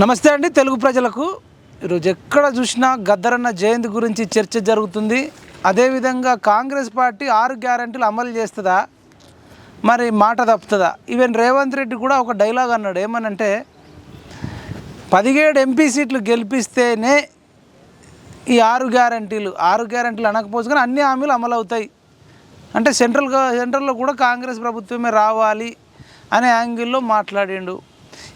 నమస్తే అండి తెలుగు ప్రజలకు. ఈరోజు ఎక్కడ చూసినా గద్దరన్న జయంతి గురించి చర్చ జరుగుతుంది. అదేవిధంగా కాంగ్రెస్ పార్టీ 6 గ్యారెంటీలు అమలు చేస్తుందా, మరి మాట తప్పుతుందా? ఈవెన్ రేవంత్ రెడ్డి కూడా ఒక డైలాగ్ అన్నాడు. ఏమనంటే 17 ఎంపీ సీట్లు గెలిపిస్తేనే ఈ 6 గ్యారెంటీలు అనకపోవచ్చు కానీ అన్ని హామీలు అమలు అవుతాయి అంటే సెంట్రల్లో కూడా కాంగ్రెస్ ప్రభుత్వమే రావాలి అనే యాంగిల్లో మాట్లాడిండు.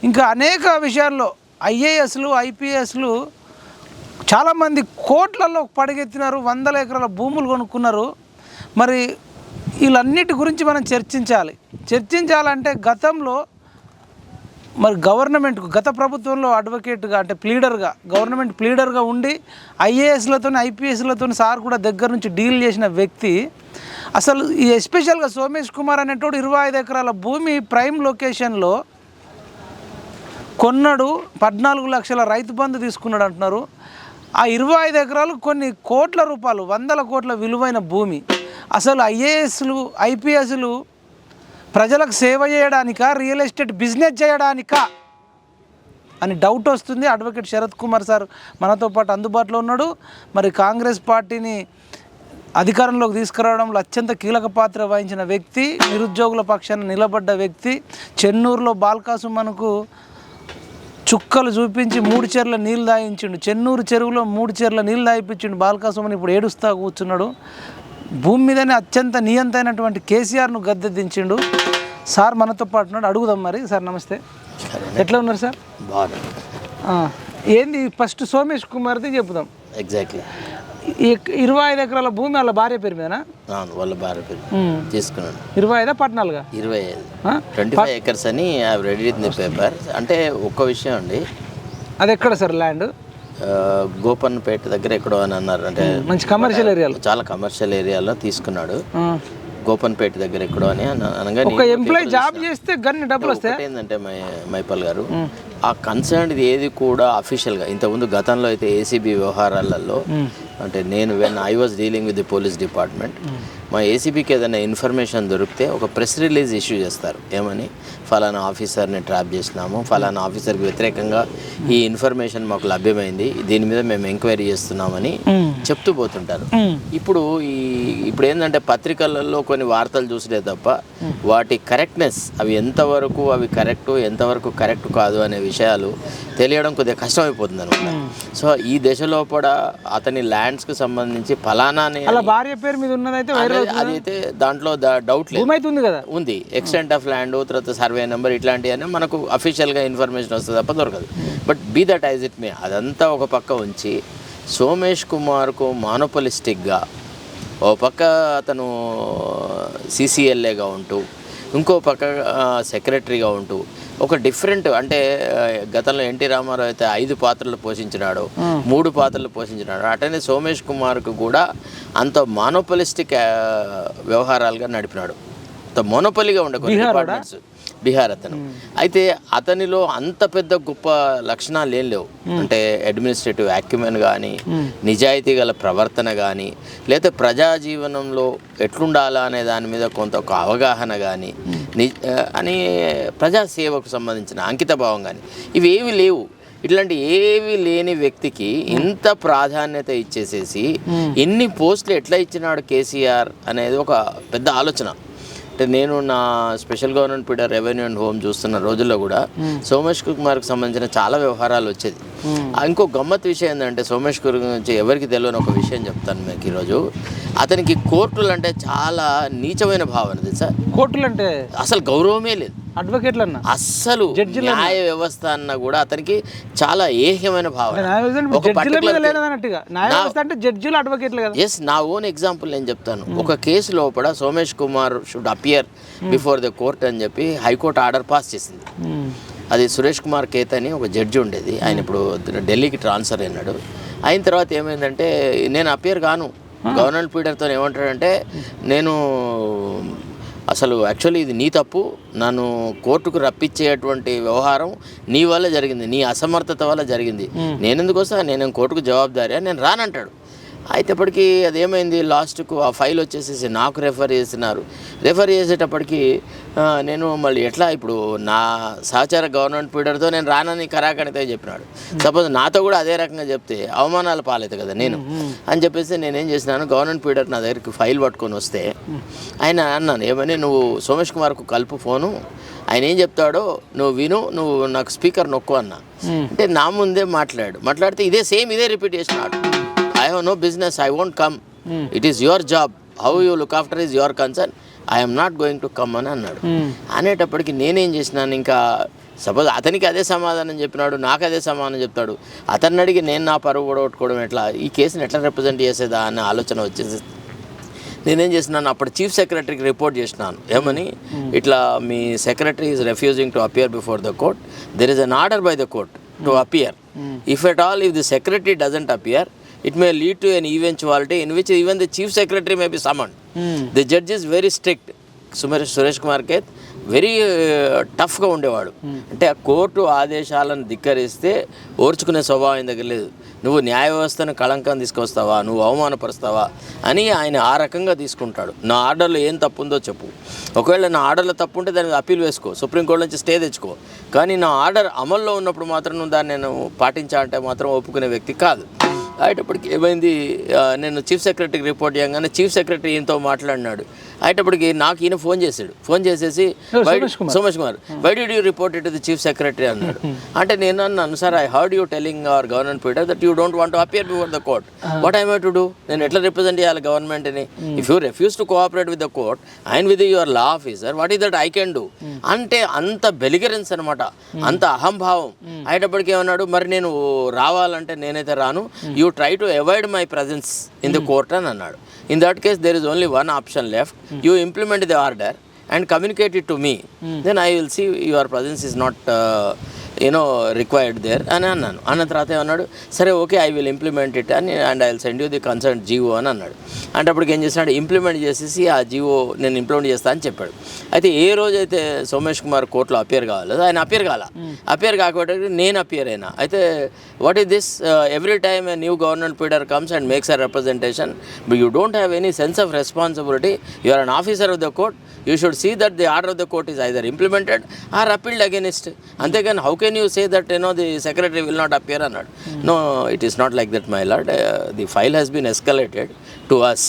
ఇంకా అనేక విషయాల్లో ఐఏఎస్లు ఐపీఎస్లు చాలామంది కోట్లలో పడగెత్తినారు, 100 ఎకరాల భూములు కొనుక్కున్నారు. మరి వీళ్ళన్నిటి గురించి మనం చర్చించాలంటే గతంలో మరి గత ప్రభుత్వంలో అడ్వకేట్గా అంటే గవర్నమెంట్ ప్లీడర్గా ఉండి ఐఏఎస్లతో ఐపీఎస్లతో సార్ కూడా దగ్గర నుంచి డీల్ చేసిన వ్యక్తి. అసలు ఈ ఎస్పెషల్గా సోమేష్ కుమార్ అనేటోడు 25 ఎకరాల భూమి ప్రైమ్ లొకేషన్లో కొన్నాడు, 14 లక్షల రైతు బంధు తీసుకున్నాడు అంటున్నారు. ఆ 25 ఎకరాలు కొన్ని కోట్ల రూపాయలు, 100 కోట్ల విలువైన భూమి. అసలు ఐఏఎస్లు ఐపీఎస్లు ప్రజలకు సేవ చేయడానికా, రియల్ ఎస్టేట్ బిజినెస్ చేయడానికా అని డౌట్ వస్తుంది. అడ్వకేట్ శరత్ కుమార్ సార్ మనతో పాటు అందుబాటులో ఉన్నాడు. మరి కాంగ్రెస్ పార్టీని అధికారంలోకి తీసుకురావడంలో అత్యంత కీలక పాత్ర వహించిన వ్యక్తి, నిరుద్యోగుల పక్షాన నిలబడ్డ వ్యక్తి. చెన్నూరులో బాల్కాసుమన్కు చుక్కలు చూపించి 3 చెర్ల నీళ్ళు దాయించిండు. చెన్నూరు చెరువులో 3 చెర్ల నీళ్ళు దాయిపించిండు బాల్కాసుమన్. ఇప్పుడు ఏడుస్తా కూర్చున్నాడు. భూమి మీదనే అత్యంత నియంతైనటువంటి కేసీఆర్ను గద్దె దించిండు. సార్ మనతో పాటు ఉన్నాడు, అడుగుదాం. మరి సార్ నమస్తే, ఎట్లా ఉన్నారు సార్? ఏంది ఫస్ట్ సోమేష్ కుమార్ది చెప్పుదాం. ఎగ్జాక్ట్లీ 25 ఎకరాల భూమి వాళ్ళ భార్య పేరు మీదనా? వాళ్ళ భార్య పేరు తీసుకున్నాను. 25 14 25 ఎకర్స్ అని రెడీ విత్ ది పేపర్. అంటే ఒక్క విషయం అండి, అది ఎక్కడ సార్ ల్యాండ్? గోపన్పేట దగ్గర ఎక్కడో అని అన్నారు. అంటే మంచి కమర్షియల్ ఏరియాలో, చాలా కమర్షియల్ ఏరియాలో తీసుకున్నాడు. గోపన్పేట దగ్గర ఎక్కడో అని అనగా ఒక ఎంప్లాయీ జాబ్ చేస్తే గన్ని డబ్బులు వస్తాయి. ఏంటంటే మైపాల్ గారు, ఆ కన్సర్న్ ఏది కూడా అఫీషియల్గా ఇంతకుముందు గతంలో అయితే ఏసీబీ వ్యవహారాలలో అంటే when I was dealing with the police department, మా ఏసీబీకి ఏదైనా ఇన్ఫర్మేషన్ దొరికితే ఒక ప్రెస్ రిలీజ్ ఇష్యూ చేస్తారు. ఏమని, ఫలానా ఆఫీసర్ని ట్రాప్ చేసినాము, ఫలానా ఆఫీసర్కి వ్యతిరేకంగా ఈ ఇన్ఫర్మేషన్ మాకు లభ్యమైంది, దీని మీద మేము ఎంక్వైరీ చేస్తున్నామని చెప్తూ పోతుంటారు. ఇప్పుడు ఏంటంటే పత్రికలలో కొన్ని వార్తలు చూసితే తప్ప వాటి కరెక్ట్నెస్, అవి ఎంతవరకు ఎంతవరకు కరెక్ట్ కాదు అనే విషయాలు తెలియడం కొద్దిగా కష్టమైపోతుంది అనమాట. సో ఈ దశలో కూడా అతని ల్యాండ్స్కి సంబంధించి ఫలానా భార్య పేరు మీద ఉన్నదైతే అదైతే దాంట్లో డౌట్ లేదు కదా, ఉంది. ఎక్స్టెంట్ ఆఫ్ ల్యాండ్, తర్వాత సర్వే నెంబర్, ఇట్లాంటివన్నీ మనకు అఫీషియల్గా ఇన్ఫర్మేషన్ వస్తుంది తప్ప దొరకదు. But be that as it may, అదంతా ఒక పక్క ఉంచి సోమేష్ కుమార్కు మానోపలిస్టిక్గా ఓ పక్క అతను సీసీఎల్ఏగా ఉంటూ, ఇంకో పక్క సెక్రటరీగా ఉంటూ ఒక డిఫరెంట్, అంటే గతంలో ఎన్టీ రామారావు అయితే 5 పాత్రలు పోషించినాడు, 3 పాత్రలు పోషించినాడు. అటనే సోమేష్ కుమార్కు కూడా అంత మానోపలిస్టిక్ వ్యవహారాలుగా నడిపినాడు. అంత మోనోపలిగా ఉండే కొన్ని డిపార్ట్మెంట్స్. బీహార్ అతను అయితే అతనిలో అంత పెద్ద గొప్ప లక్షణాలు ఏం లేవు. అంటే అడ్మినిస్ట్రేటివ్ యాక్యుమెన్ కానీ, నిజాయితీ గల ప్రవర్తన కానీ, లేదా ప్రజా జీవనంలో ఎట్లుండాలా అనే దాని మీద కొంత ఒక అవగాహన కానీ, అని ప్రజాసేవకు సంబంధించిన అంకితభావం కానీ, ఇవి ఏవి లేవు. ఇట్లాంటి ఏవి లేని వ్యక్తికి ఇంత ప్రాధాన్యత ఇచ్చేసేసి ఎన్ని పోస్టులు ఎట్లా ఇచ్చినాడు కేసీఆర్ అనేది ఒక పెద్ద ఆలోచన. అంటే నేను నా స్పెషల్ గవర్నమెంట్ పీడ రెవెన్యూ అండ్ హోమ్ చూస్తున్న రోజుల్లో కూడా సోమేష్ కుమార్కి సంబంధించిన చాలా వ్యవహారాలు వచ్చేది. ఇంకో గమ్మత్ విషయం ఏంటంటే, సోమేష్ కుమార్ గురించి ఎవరికి తెలియని ఒక విషయం చెప్తాను మీకు ఈరోజు. అతనికి కోర్టులు అంటే చాలా నీచమైన భావన తెలుసా. కోర్టులు అంటే అసలు గౌరవమే లేదు. అడ్వకేట్లు అన్న అస్సలు న్యాయ వ్యవస్థ అన్న కూడా అతనికి చాలా ఏహ్యమైన భావన. ఎస్, నా ఓన్ ఎగ్జాంపుల్ నేను చెప్తాను. ఒక కేసు లోపల Somesh Kumar should appear before the court అని చెప్పి హైకోర్టు ఆర్డర్ పాస్ చేసింది. అది సురేష్ కుమార్ కేత్ అని ఒక జడ్జి ఉండేది. ఆయన ఇప్పుడు ఢిల్లీకి ట్రాన్స్ఫర్ అయినాడు. అయిన తర్వాత ఏమైందంటే, నేను అపియర్ కాను, గవర్నమెంట్ పీడర్తో ఏమంటాడంటే, నేను అసలు యాక్చువల్లీ ఇది నీ తప్పు, నన్ను కోర్టుకు రప్పించేటువంటి వ్యవహారం నీ వల్ల జరిగింది, నీ అసమర్థత వల్ల జరిగింది, నేనెందుకు వస్తా, నేను కోర్టుకు జవాబుదారీ, నేను రానంటాడు. అయితేప్పటికీ అదేమైంది, లాస్ట్కు ఆ ఫైల్ వచ్చేసేసి నాకు రెఫర్ చేసేటప్పటికి నేను మళ్ళీ ఎట్లా ఇప్పుడు నా సహచార గవర్నమెంట్ పీడర్తో నేను రానని కరాఖండితో చెప్పినాడు. సపోజ్ నాతో కూడా అదే రకంగా చెప్తే అవమానాలు పాలవుతాయి కదా నేను అని చెప్పేసి నేనేం చేసినాను, గవర్నమెంట్ పీడర్ నా దగ్గరికి ఫైల్ పట్టుకొని వస్తే ఆయన అన్నాను, ఏమని నువ్వు సోమేష్ కుమార్కు కలుపు ఫోను, ఆయన ఏం చెప్తాడో నువ్వు విను, నువ్వు నాకు స్పీకర్ నొక్కు అన్నా. అంటే నా ముందే మాట్లాడితే ఇదే రిపీట్ చేసినాడు. I have no business, I won't come. It is your job. How you look after is your concern. I am not going to come అని అన్నాడు. అనేటప్పటికి నేనేం చేసినాను, ఇంకా సపోజ్ అతనికి అదే సమాధానం చెప్పినాడు, నాకు అదే సమాధానం చెప్తాడు, అతన్ని అడిగి నేను నా పరువు కొట్టుకోవడం ఎట్లా, ఈ కేసుని ఎట్లా రిప్రజెంట్ చేసేదా అనే ఆలోచన వచ్చేసి నేనేం చేసినాను, అప్పుడు చీఫ్ సెక్రటరీకి రిపోర్ట్ చేసినాను. ఏమని, ఇట్లా మీ secretary is refusing to appear before the court, there is an order by the court to appear. If at all if the secretary doesn't appear, it may lead to an eventuality in which even the chief secretary may be summoned. The judge is very strict. Suresh Kumar kth very టఫ్గా ఉండేవాడు. అంటే ఆ court ఆదేశాలను ధిక్కరిస్తే ఓర్చుకునే స్వభావం ఆయన దగ్గర లేదు. నువ్వు న్యాయ వ్యవస్థను కళంకం తీసుకొస్తావా, నువ్వు అవమానపరుస్తావా అని ఆయన ఆ రకంగా తీసుకుంటాడు. నా ఆర్డర్లో ఏం తప్పు ఉందో చెప్పు, ఒకవేళ నా ఆర్డర్లో తప్పు ఉంటే దానికి అప్పీల్ వేసుకో, సుప్రీంకోర్టు నుంచి స్టే తెచ్చుకో, కానీ నా ఆర్డర్ అమల్లో ఉన్నప్పుడు మాత్రం నువ్వు దాన్ని నేను పాటించాలంటే మాత్రం ఒప్పుకునే వ్యక్తి కాదు. అయ్యేటప్పటికి ఏమైంది, నేను చీఫ్ సెక్రటరీకి రిపోర్ట్ చేయగానే చీఫ్ సెక్రటరీ ఈయనతో మాట్లాడినాడు. అయ్యేటప్పటికి నాకు ఈయన ఫోన్ చేసేసి Somesh Kumar, why did you report it to the chief secretary అన్నాడు. అంటే నేను అన్నాను, sir I heard you telling our government pleader that you don't want to appear before the court, what I may to do, నేను ఎట్లా represent చేయాలి గవర్నమెంట్ని, if you refuse to cooperate with the court and with your law officer, what is that I can do. అంటే అంత బెలిగరెన్స్ అనమాట, అంత అహంభావం. అయ్యేటప్పటికి ఏమన్నాడు, మరి నేను రావాలంటే నేనైతే రాను, you try to avoid my presence in the court అని అన్నాడు. In that case, there is only one option left. You implement the order and communicate it to me. Then I will see your presence is not required there అని అన్నాను. అన్న తర్వాత ఏమన్నాడు, సరే okay I will implement it అని and I will send you the concern GO అని అన్నాడు. అంటే అప్పటికి ఏం చేసినాడు, ఇంప్లిమెంట్ చేసేసి ఆ జీవో నేను ఇంప్లిమెంట్ చేస్తా అని చెప్పాడు. అయితే ఏ రోజైతే సోమేష్ కుమార్ కోర్టులో అపియర్ కావాలో ఆయన అపియర్ కాకపోతే నేను అపియర్ అయినా. అయితే what is this, every time a new government pleader comes and makes a representation, but you don't have any sense of responsibility, you are an officer of the court, you should see that the order of the court is either implemented or appealed against. Antegan, how can you say that the secretary will not appear anad? No, it is not like that, my lord. The file has been escalated to us.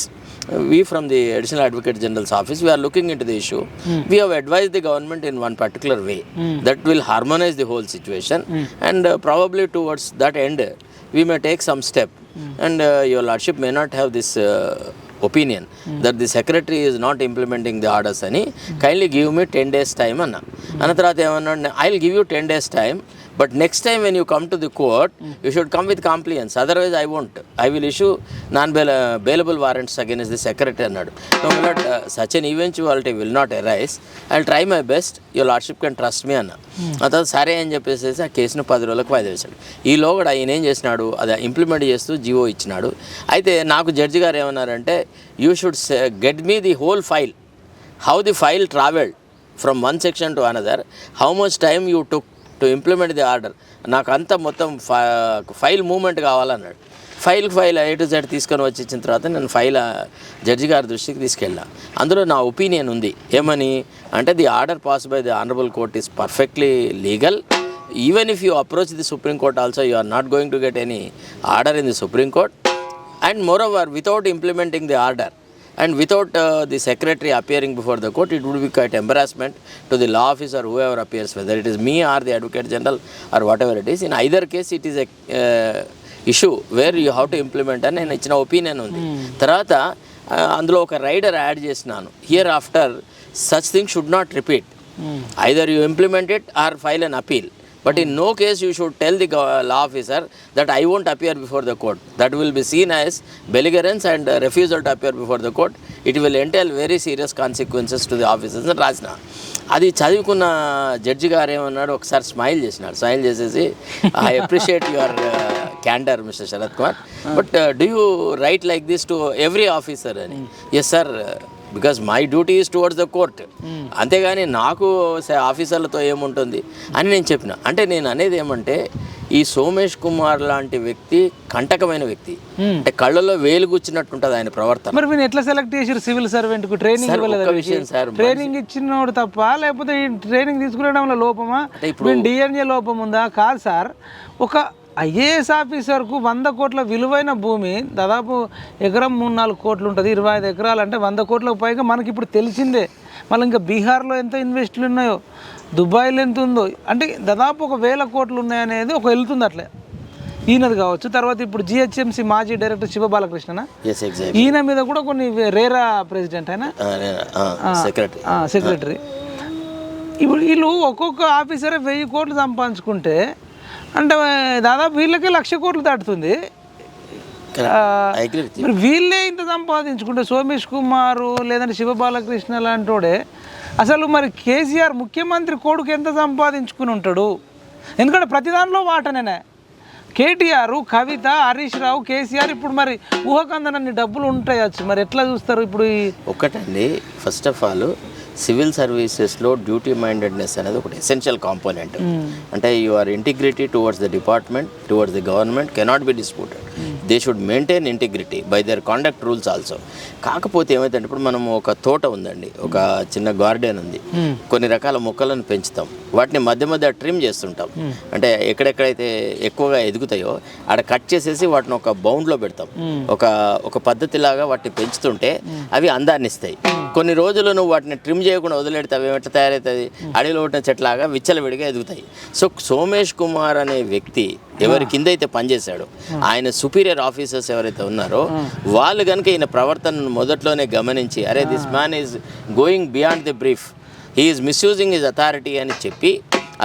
We from the Additional Advocate General's office, we are looking into the issue. We have advised the government in one particular way that will harmonize the whole situation, and probably towards that end we may take some step, and your lordship may not have this opinion that the secretary is not implementing the orders ani, kindly give me 10 days time anna tarvata emanna, I'll give you 10 days time, but next time when you come to the court you should come with compliance, otherwise I won't, I will issue non-bailable warrants against the secretary annadu. No, not such an eventuality will not arise, I'll try my best, your lordship can trust me anna. అతను సరే అని చెప్పేసి ఆ కేసును 10 రోజులకు వాయిదా వేశాడు. ఈలోగా ఆయన ఏం చేసినాడు, అది ఇంప్లిమెంట్ చేస్తూ జీవో ఇచ్చినాడు. అయితే నాకు జడ్జి గారు ఏమన్నారంటే, you should get me the whole file, how the file travelled from one section to another, how much time you took to implement the order, నాకు అంతా మొత్తం ఫైల్ మూమెంట్ కావాలన్నాడు. ఫైల్ A to Z తీసుకొని వచ్చి ఇచ్చిన తర్వాత నేను file judge గారి దృష్టికి తీసుకెళ్ళా. అందులో నా ఒపీనియన్ ఉంది. ఏమని అంటే, the order pass by the honourable court is perfectly legal. Even if you approach the supreme court also, you are not going to get any order in the supreme court. And moreover, without implementing the order and without the secretary appearing before the court, it would be quite embarrassment to the law officer whoever appears, whether it is me or the advocate general or whatever it is. In either case, it is a issue where you have to implement అని నేను ఇచ్చిన opinion ఉంది. తర్వాత అందులో ఒక rider add చేసినాను, here after such thing should not repeat, either you implement it or file an appeal, but in no case you should tell the law officer that I won't appear before the court. That will be seen as belligerence and refusal to appear before the court. It will entail very serious consequences to the officers అని రాసిన. అది చదువుకున్న judge గారు ఏమన్నాడు, ఒకసారి smile చేసేసి, I appreciate your candour mister Sharath Kumar, but do you write like this to every officer అని. Yes sir, because my duty is towards the court, అంతేగాని నాకు ఆఫీసర్లతో ఏముంటుంది అని నేను చెప్పిన. అంటే నేను అనేది ఏమంటే, ఈ సోమేష్ కుమార్ లాంటి వ్యక్తి కంటకమైన వ్యక్తి, అంటే కళ్ళలో వేలు గుచ్చినట్టుంటది ఆయన ప్రవర్తన. మరి మీరు ఎట్లా సెలెక్ట్ చేసారు సివిల్ సర్వెంట్ కు? ట్రైనింగ్ ట్రైనింగ్ ఇచ్చినోడు తప్ప, లేకపోతే ఈ ట్రైనింగ్ తీసుకునేటంలో లోపమా, ఇప్పుడు డిఎన్ఏ లోపం ఉందా? కాదు సార్, ఒక ఐఏఎస్ ఆఫీసర్కు 100 కోట్ల విలువైన భూమి, దాదాపు ఎకరం 3-4 కోట్లు ఉంటుంది, 25 ఎకరాలు అంటే 100 కోట్లకు పైగా మనకి ఇప్పుడు తెలిసిందే. మళ్ళీ ఇంకా బీహార్లో ఎంత ఇన్వెస్ట్లు ఉన్నాయో, దుబాయ్లో ఎంత ఉందో, అంటే దాదాపు 1,000 కోట్లు ఉన్నాయనేది ఒక వెళ్తుంది అట్లే. ఈయనది కావచ్చు. తర్వాత ఇప్పుడు జిహెచ్ఎంసీ మాజీ డైరెక్టర్ శివ బాలకృష్ణనా, ఈయన మీద కూడా కొన్ని రేరా ప్రెసిడెంట్ అయినా సెక్రటరీ. ఇప్పుడు వీళ్ళు ఒక్కొక్క ఆఫీసరే 1000 కోట్లు సంపాదించుకుంటే అంటే దాదాపు వీళ్ళకే 1,00,000 కోట్లు దాటుతుంది. మరి వీళ్ళే ఇంత సంపాదించుకుంటే సోమేష్ కుమార్ లేదంటే శివ బాలకృష్ణ లాంటోడే అసలు మరి కేసీఆర్ ముఖ్యమంత్రి కొడుకు ఎంత సంపాదించుకుని ఉంటాడు? ఎందుకంటే ప్రతి దానిలో వాటనేనే. కేటీఆర్, కవిత, హరీష్ రావు, కేసీఆర్, ఇప్పుడు మరి ఊహకందనన్ని డబ్బులు ఉంటాయచ్చు. మరి ఎట్లా చూస్తారు ఇప్పుడు? ఒకటండి, ఫస్ట్ ఆఫ్ ఆల్ సివిల్ సర్వీసెస్లో డ్యూటీ మైండెడ్నెస్ అనేది ఒకటి ఎసెన్షియల్ కాంపోనెంట్. అంటే your integrity towards the department, towards the government cannot be disputed. They should maintain integrity by their conduct rules also. కాకపోతే ఏమైందంటే ఇప్పుడు మనం ఒక తోట ఉందండి, ఒక చిన్న గార్డెన్ ఉంది, కొన్ని రకాల మొక్కలను పెంచుతాం, వాటిని మధ్య మధ్య ట్రిమ్ చేస్తుంటాం. అంటే ఎక్కడెక్కడైతే ఎక్కువగా ఎదుగుతాయో ఆడ కట్ చేసేసి వాటిని ఒక బౌండ్లో పెడతాం. ఒక పద్ధతిలాగా వాటిని పెంచుతుంటే అవి అందాన్ని ఇస్తాయి. కొన్ని రోజులు నువ్వు వాటిని ట్రిమ్ చేయకుండా వదిలేడితే అవి ఎట్లా తయారవుతుంది? అడవిలో ఉంటున్న చెట్లాగా విచ్చలవిడిగా ఎదుగుతాయి. సో సోమేష్ కుమార్ అనే వ్యక్తి ఎవరి కింద అయితే పనిచేశాడో, ఆయన సుపీరియర్ ఆఫీసర్స్ ఎవరైతే ఉన్నారో వాళ్ళు కనుక ఈయన ప్రవర్తనను మొదట్లోనే గమనించి, అరే this man is going beyond the brief, he is misusing his authority అని చెప్పి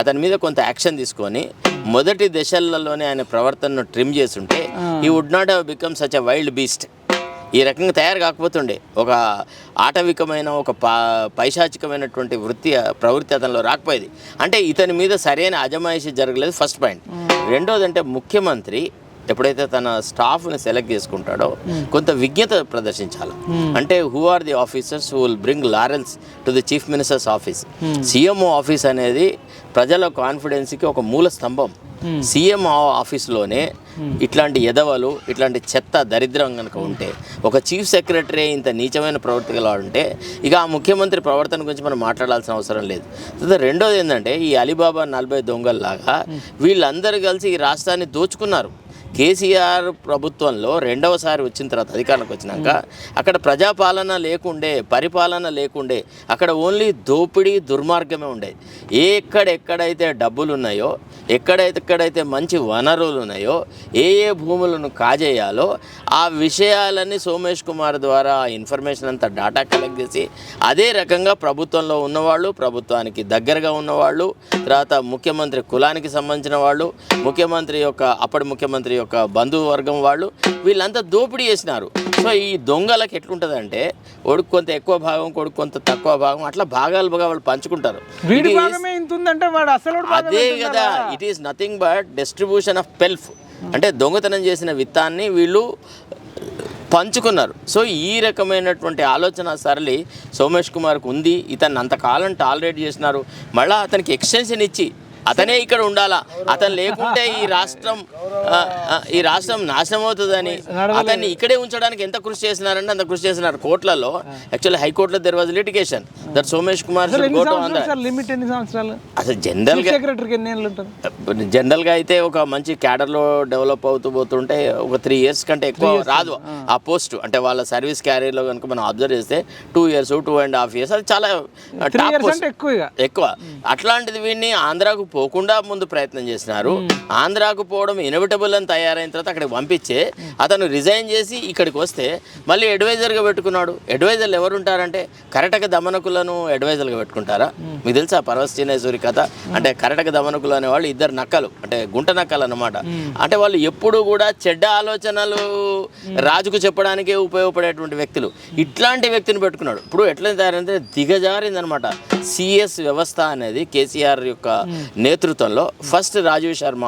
అతని మీద కొంత యాక్షన్ తీసుకొని మొదటి దశలలోనే ఆయన ప్రవర్తనను ట్రిమ్ చేస్తుంటే he would not have become such a wild beast. ఈ రకంగా తయారు కాకపోతుండే, ఒక ఆటవికమైన ఒక పైశాచికమైనటువంటి ప్రవృత్తి అతనిలో రాకపోయేది. అంటే ఇతని మీద సరైన అజమాయిషీ జరగలేదు, ఫస్ట్ పాయింట్. రెండోది అంటే ముఖ్యమంత్రి ఎప్పుడైతే తన స్టాఫ్ని సెలెక్ట్ చేసుకుంటాడో కొంత విజ్ఞత ప్రదర్శించాలి. అంటే who are the officers who will bring laurels to the chief minister's office. CMO office అనేది ప్రజల కాన్ఫిడెన్స్కి ఒక మూల స్తంభం. సీఎం ఆఫీస్లోనే ఇట్లాంటి ఎదవలు, ఇట్లాంటి చెత్త దరిద్రం కనుక ఉంటే, ఒక చీఫ్ సెక్రటరీ ఇంత నీచమైన ప్రవృత్తి గల ఉంటే, ఇక ఆ ముఖ్యమంత్రి ప్రవర్తన గురించి మనం మాట్లాడాల్సిన అవసరం లేదు. రెండోది ఏంటంటే, ఈ అలీబాబా 40 దొంగల్లాగా వీళ్ళందరూ కలిసి ఈ రాష్ట్రాన్ని దోచుకున్నారు. కేసీఆర్ ప్రభుత్వంలో రెండవసారి వచ్చిన తర్వాత అధికారంలోకి వచ్చినాక అక్కడ ప్రజాపాలన లేకుండే, పరిపాలన లేకుండే, అక్కడ ఓన్లీ దోపిడీ, దుర్మార్గమే ఉండేది. ఎక్కడెక్కడైతే డబ్బులు ఉన్నాయో, ఎక్కడైతే మంచి వనరులు ఉన్నాయో, ఏ భూములను కాజేయాలో ఆ విషయాలన్నీ సోమేష్ కుమార్ ద్వారా ఇన్ఫర్మేషన్ అంతా డాటా కలెక్ట్ చేసి అదే రకంగా ప్రభుత్వంలో ఉన్నవాళ్ళు, ప్రభుత్వానికి దగ్గరగా ఉన్నవాళ్ళు, తర్వాత ముఖ్యమంత్రి కులానికి సంబంధించిన వాళ్ళు, అప్పటి ముఖ్యమంత్రి యొక్క బంధువర్గం వాళ్ళు, వీళ్ళంతా దోపిడీ చేసినారు. సో ఈ దొంగలకు ఎట్లుంటుందంటే, కొడుకు కొంత ఎక్కువ భాగం, కొడుకు కొంత తక్కువ భాగం, అట్లా భాగాలుగా వాళ్ళు పంచుకుంటారు. అదే కదా, it is nothing but distribution of pelf. అంటే దొంగతనం చేసిన విత్తాన్ని వీళ్ళు పంచుకున్నారు. సో ఈ రకమైనటువంటి ఆలోచన సరళి సోమేష్ కుమార్కు ఉంది. ఇతన్ని అంతకాలం టాలరేట్ చేసినారు, మళ్ళీ అతనికి ఎక్స్టెన్షన్ ఇచ్చి అతనే ఇక్కడ ఉండాలా, అతను లేకుంటే ఈ రాష్ట్రం నాశనం అవుతుందని అతన్ని ఇక్కడే ఉంచడానికి ఎంత కృషి చేసినారంటే అంత కృషి చేసినారు. కోర్టులలో, యాక్చువల్లీ హైకోర్టులో there was litigation that Somesh Kumar అసలు జనరల్గా అయితే ఒక మంచి క్యాడర్లో డెవలప్ అవుతూ పోతుంటే ఒక 3 years కంటే ఎక్కువ రాదు ఆ పోస్ట్. అంటే వాళ్ళ సర్వీస్ క్యారియర్లో కనుక మనం అబ్జర్వ్ చేస్తే 2 years, 2.5 years, అది చాలా ఎక్కువ. అట్లాంటిది వీడిని ఆంధ్రాకు పోకుండా ముందు ప్రయత్నం చేసినారు. ఆంధ్రాకు పోవడం ఇన్ఎవిటబుల్ అని తయారైన తర్వాత అక్కడికి పంపించే అతను రిజైన్ చేసి ఇక్కడికి వస్తే మళ్ళీ అడ్వైజర్గా పెట్టుకున్నాడు. అడ్వైజర్లు ఎవరు ఉంటారంటే కరటక దమనకులను అడ్వైజర్గా పెట్టుకుంటారా? మీకు తెలుసా పర్వత చిన్నేశ్వరి కథ? అంటే కరటక దమనకులు అనేవాళ్ళు 2 నక్కలు, అంటే గుంట నక్కలు అన్నమాట. అంటే వాళ్ళు ఎప్పుడు కూడా చెడ్డ ఆలోచనలు రాజుకు చెప్పడానికే ఉపయోగపడేటువంటి వ్యక్తులు. ఇట్లాంటి వ్యక్తిని పెట్టుకున్నాడు. ఇప్పుడు ఎట్లా తయారంటే దిగజారిందనమాట సిఎస్ వ్యవస్థ అనేది. కేసీఆర్ యొక్క నేతృత్వంలో first Rajiv Sharma,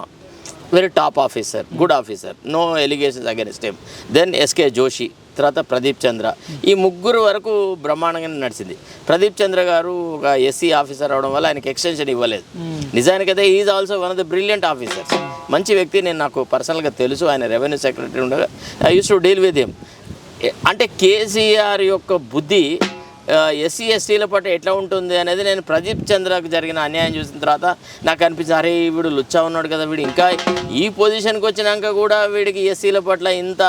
very top officer, good officer, no allegations against him. Then SK Joshi, తర్వాత ప్రదీప్ చంద్ర, ఈ ముగ్గురు వరకు బ్రహ్మాండంగానే నడిచింది. ప్రదీప్ చంద్ర గారు ఒక ఎస్సీ ఆఫీసర్ అవడం వల్ల ఆయనకి ఎక్స్టెన్షన్ ఇవ్వలేదు. నిజానికైతే is also one of the brilliant officers, మంచి వ్యక్తి. నేను నాకు పర్సనల్గా తెలుసు, ఆయన రెవెన్యూ సెక్రటరీ ఉండగా I used to deal with him. అంటే కేసీఆర్ యొక్క బుద్ధి ఎస్సీ ఎస్టీల పట్ల ఎట్లా ఉంటుంది అనేది నేను ప్రదీప్ చంద్రకు జరిగిన అన్యాయం చూసిన తర్వాత నాకు అనిపించింది, అరే వీడు లుచ్చా ఉన్నాడు కదా, వీడు ఇంకా ఈ పొజిషన్కి వచ్చినాక కూడా వీడికి ఎస్సీల పట్ల ఇంత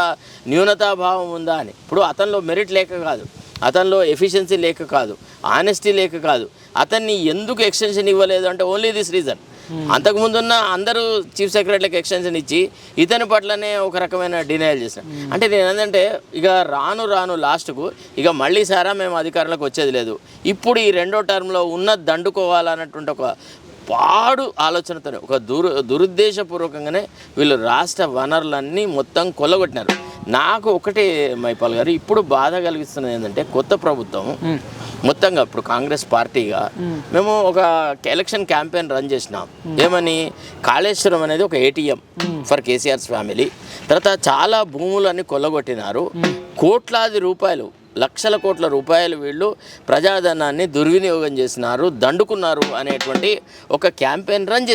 న్యూనతాభావం ఉందా అని. ఇప్పుడు అతనిలో మెరిట్ లేక కాదు, అతనిలో ఎఫిషియన్సీ లేక కాదు, ఆనెస్టీ లేక కాదు, అతన్ని ఎందుకు ఎక్స్టెన్షన్ ఇవ్వలేదు అంటే ఓన్లీ దిస్ రీజన్. అంతకుముందున్న అందరూ చీఫ్ సెక్రటరీకి ఎక్స్టెన్షన్ ఇచ్చి ఇతని పట్లనే ఒక రకమైన డినైల్ చేశాను. అంటే నేను ఏంటంటే ఇక రాను లాస్ట్కు ఇక మళ్ళీ సారా మేము అధికారంలోకి వచ్చేది లేదు, ఇప్పుడు ఈ రెండో టర్మ్లో ఉన్న దండుకోవాలన్నటువంటి ఒక పాడు ఆలోచనతో ఒక దురుద్దేశపూర్వకంగానే వీళ్ళు రాష్ట్ర వనరులన్నీ మొత్తం కొల్లగొట్టినారు. నాకు ఒకటే మైపాల్ గారు ఇప్పుడు బాధ కలిగిస్తున్నది ఏంటంటే కొత్త ప్రభుత్వం మొత్తంగా ఇప్పుడు కాంగ్రెస్ పార్టీగా మేము ఒక ఎలక్షన్ క్యాంపెయిన్ రన్ చేసినాం. ఏమని, కాళేశ్వరం అనేది ఒక ఏటీఎం ఫర్ కేసీఆర్స్ ఫ్యామిలీ. తర్వాత చాలా భూములన్నీ కొల్లగొట్టినారు, కోట్లాది రూపాయలు, లక్షల కోట్ల రూపాయలు వీళ్ళు ప్రజాధనాన్ని దుర్వినియోగం చేసినారు, దండుకున్నారు అనేటువంటి ఒక క్యాంపెయిన్ రన్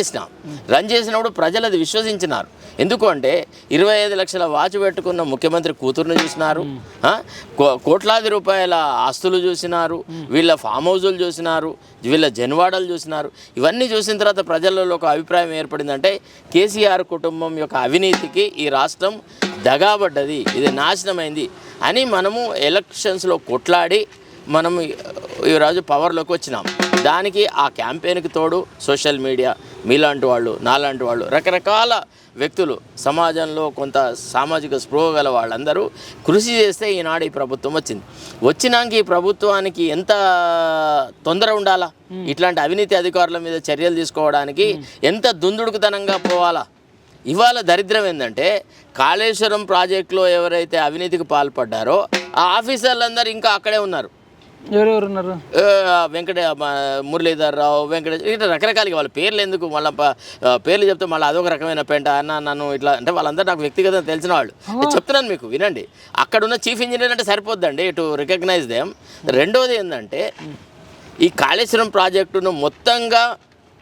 చేసినప్పుడు ప్రజలు అది విశ్వసించినారు. ఎందుకు అంటే 25 లక్షల వాచ్ పెట్టుకున్న ముఖ్యమంత్రి కూతురుని చూసినారు, కోట్లాది రూపాయల ఆస్తులు చూసినారు, వీళ్ళ ఫామ్ హౌజులు చూసినారు, వీళ్ళ జన్వాడలు చూసినారు. ఇవన్నీ చూసిన తర్వాత ప్రజలలో ఒక అభిప్రాయం ఏర్పడిందంటే కేసీఆర్ కుటుంబం యొక్క అవినీతికి ఈ రాష్ట్రం దగాబడ్డది, ఇది నాశనమైంది అని మనము ఎలక్షన్స్లో కొట్లాడి మనము ఈరోజు పవర్లోకి వచ్చినాం. దానికి ఆ క్యాంపెయిన్కి తోడు సోషల్ మీడియా, మీలాంటి వాళ్ళు, నాలాంటి వాళ్ళు, రకరకాల వ్యక్తులు, సమాజంలో కొంత సామాజిక స్పృహ గల వాళ్ళందరూ కృషి చేస్తే ఈనాడు ఈ ప్రభుత్వం వచ్చినాక ఈ ప్రభుత్వానికి ఎంత తొందర ఉండాలా, ఇట్లాంటి అవినీతి అధికారుల మీద చర్యలు తీసుకోవడానికి ఎంత దుందుడుకుతనంగా పోవాలా. ఇవాళ దరిద్రం ఏంటంటే కాళేశ్వరం ప్రాజెక్టులో ఎవరైతే అవినీతికి పాల్పడ్డారో ఆ ఆఫీసర్లందరూ ఇంకా అక్కడే ఉన్నారు. ఎవరెవరు ఉన్నారు? మురళీధర్ రావు, ఇట్లా రకరకాలుగా వాళ్ళ పేర్లు ఎందుకు మళ్ళీ పేర్లు చెప్తే మళ్ళీ అదొక రకమైన పెంట నన్ను ఇట్లా అంటే వాళ్ళందరూ నాకు వ్యక్తిగతంగా తెలిసిన వాళ్ళు. చెప్తున్నాను మీకు వినండి, అక్కడున్న చీఫ్ ఇంజనీర్ అంటే సరిపోద్దండి టు రికగ్నైజ్ దేమ్. రెండోది ఏంటంటే ఈ కాళేశ్వరం ప్రాజెక్టును మొత్తంగా